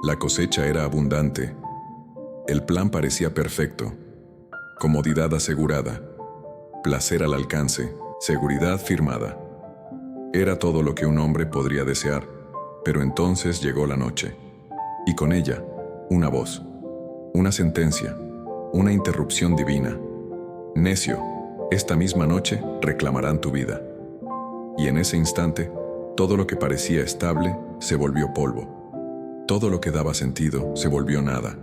la cosecha era abundante, el plan parecía perfecto, comodidad asegurada, placer al alcance, seguridad firmada. Era todo lo que un hombre podría desear, pero entonces llegó la noche, y con ella, una voz, una sentencia, una interrupción divina. Necio, esta misma noche reclamarán tu vida. Y en ese instante, todo lo que parecía estable se volvió polvo. Todo lo que daba sentido se volvió nada,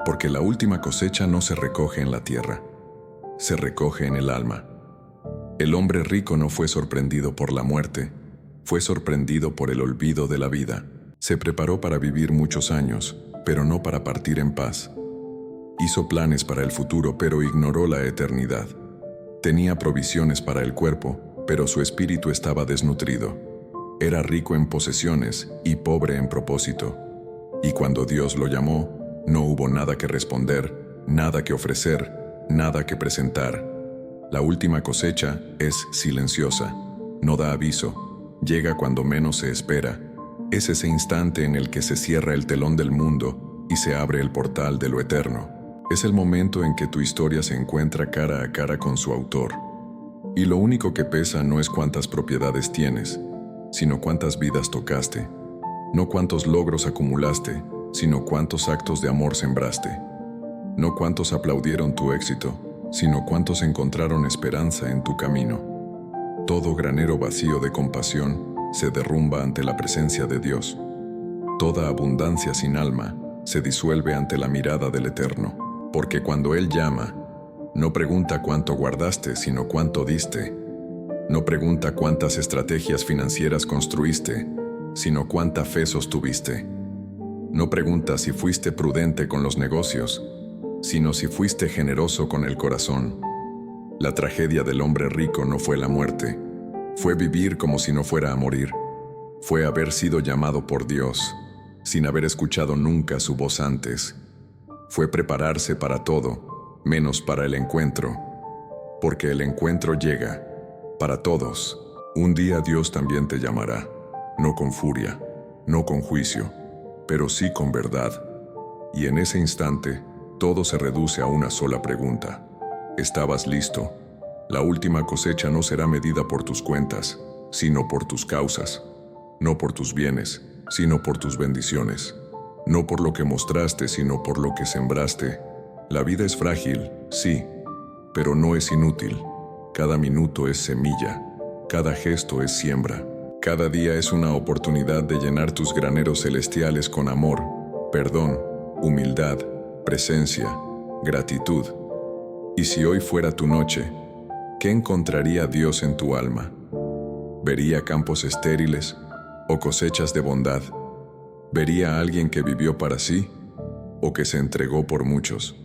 porque la última cosecha no se recoge en la tierra, se recoge en el alma. El hombre rico no fue sorprendido por la muerte, fue sorprendido por el olvido de la vida. Se preparó para vivir muchos años, pero no para partir en paz. Hizo planes para el futuro, pero ignoró la eternidad. Tenía provisiones para el cuerpo, pero su espíritu estaba desnutrido. Era rico en posesiones y pobre en propósito. Y cuando Dios lo llamó, no hubo nada que responder, nada que ofrecer, nada que presentar. La última cosecha es silenciosa, no da aviso, llega cuando menos se espera. Es ese instante en el que se cierra el telón del mundo y se abre el portal de lo eterno. Es el momento en que tu historia se encuentra cara a cara con su autor. Y lo único que pesa no es cuántas propiedades tienes, sino cuántas vidas tocaste. No cuántos logros acumulaste, sino cuántos actos de amor sembraste. No cuántos aplaudieron tu éxito, sino cuántos encontraron esperanza en tu camino. Todo granero vacío de compasión se derrumba ante la presencia de Dios. Toda abundancia sin alma se disuelve ante la mirada del Eterno, porque cuando Él llama, no pregunta cuánto guardaste, sino cuánto diste. No pregunta cuántas estrategias financieras construiste, sino cuánta fe sostuviste. No pregunta si fuiste prudente con los negocios, sino si fuiste generoso con el corazón. La tragedia del hombre rico no fue la muerte, fue vivir como si no fuera a morir. Fue haber sido llamado por Dios, sin haber escuchado nunca su voz antes. Fue prepararse para todo, menos para el encuentro, porque el encuentro llega para todos. Un día Dios también te llamará, no con furia, no con juicio, pero sí con verdad. Y en ese instante, todo se reduce a una sola pregunta. ¿Estabas listo? La última cosecha no será medida por tus cuentas, sino por tus causas. No por tus bienes, sino por tus bendiciones. No por lo que mostraste, sino por lo que sembraste. La vida es frágil, sí, pero no es inútil. Cada minuto es semilla, cada gesto es siembra. Cada día es una oportunidad de llenar tus graneros celestiales con amor, perdón, humildad, presencia, gratitud. Y si hoy fuera tu noche, ¿qué encontraría Dios en tu alma? ¿Vería campos estériles o cosechas de bondad? ¿Vería a alguien que vivió para sí o que se entregó por muchos?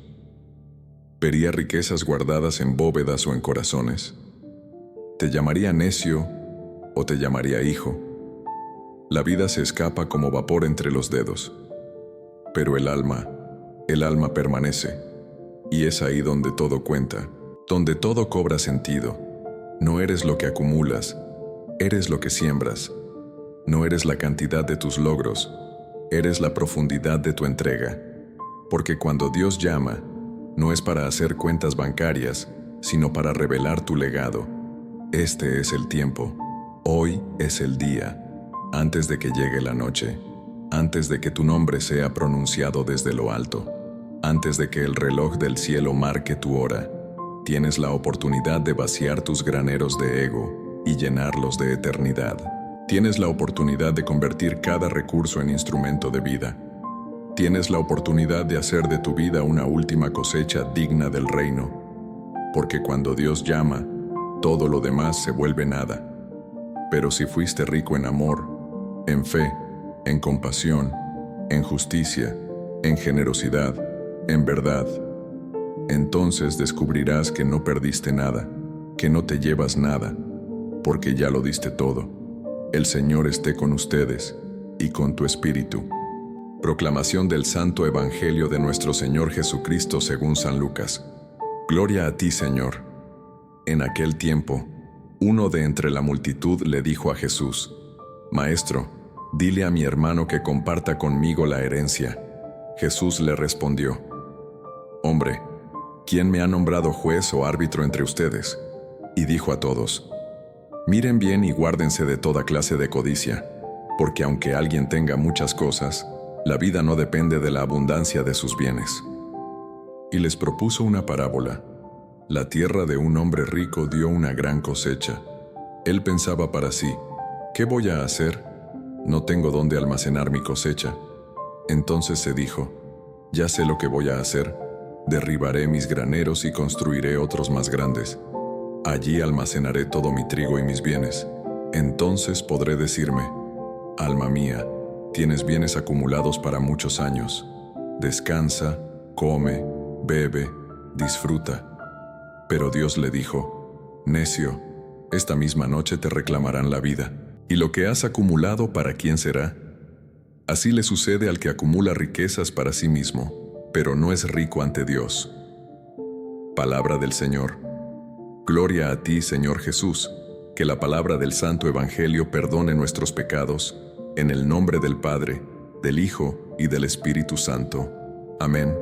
¿Vería riquezas guardadas en bóvedas o en corazones? ¿Te llamaría necio o te llamaría hijo? La vida se escapa como vapor entre los dedos, pero el alma permanece, y es ahí donde todo cuenta, donde todo cobra sentido. No eres lo que acumulas, eres lo que siembras. No eres la cantidad de tus logros, eres la profundidad de tu entrega. Porque cuando Dios llama, no es para hacer cuentas bancarias, sino para revelar tu legado. Este es el tiempo, hoy es el día, antes de que llegue la noche, antes de que tu nombre sea pronunciado desde lo alto, antes de que el reloj del cielo marque tu hora. Tienes la oportunidad de vaciar tus graneros de ego y llenarlos de eternidad. Tienes la oportunidad de convertir cada recurso en instrumento de vida. Tienes la oportunidad de hacer de tu vida una última cosecha digna del reino. Porque cuando Dios llama, todo lo demás se vuelve nada. Pero si fuiste rico en amor, en fe, en compasión, en justicia, en generosidad, en verdad, entonces descubrirás que no perdiste nada, que no te llevas nada, porque ya lo diste todo. El Señor esté con ustedes y con tu espíritu. Proclamación del Santo Evangelio de nuestro Señor Jesucristo según San Lucas. Gloria a ti, Señor. En aquel tiempo, uno de entre la multitud le dijo a Jesús: Maestro, dile a mi hermano que comparta conmigo la herencia. Jesús le respondió: Hombre, ¿quién me ha nombrado juez o árbitro entre ustedes? Y dijo a todos: Miren bien y guárdense de toda clase de codicia, porque aunque alguien tenga muchas cosas, la vida no depende de la abundancia de sus bienes. Y les propuso una parábola. La tierra de un hombre rico dio una gran cosecha. Él pensaba para sí: ¿qué voy a hacer? No tengo dónde almacenar mi cosecha. Entonces se dijo: ya sé lo que voy a hacer. Derribaré mis graneros y construiré otros más grandes. Allí almacenaré todo mi trigo y mis bienes. Entonces podré decirme: alma mía, tienes bienes acumulados para muchos años. Descansa, come, bebe, disfruta. Pero Dios le dijo: necio, esta misma noche te reclamarán la vida. ¿Y lo que has acumulado para quién será? Así le sucede al que acumula riquezas para sí mismo, pero no es rico ante Dios. Palabra del Señor. Gloria a ti, Señor Jesús. Que la palabra del Santo Evangelio perdone nuestros pecados, en el nombre del Padre, del Hijo y del Espíritu Santo. Amén.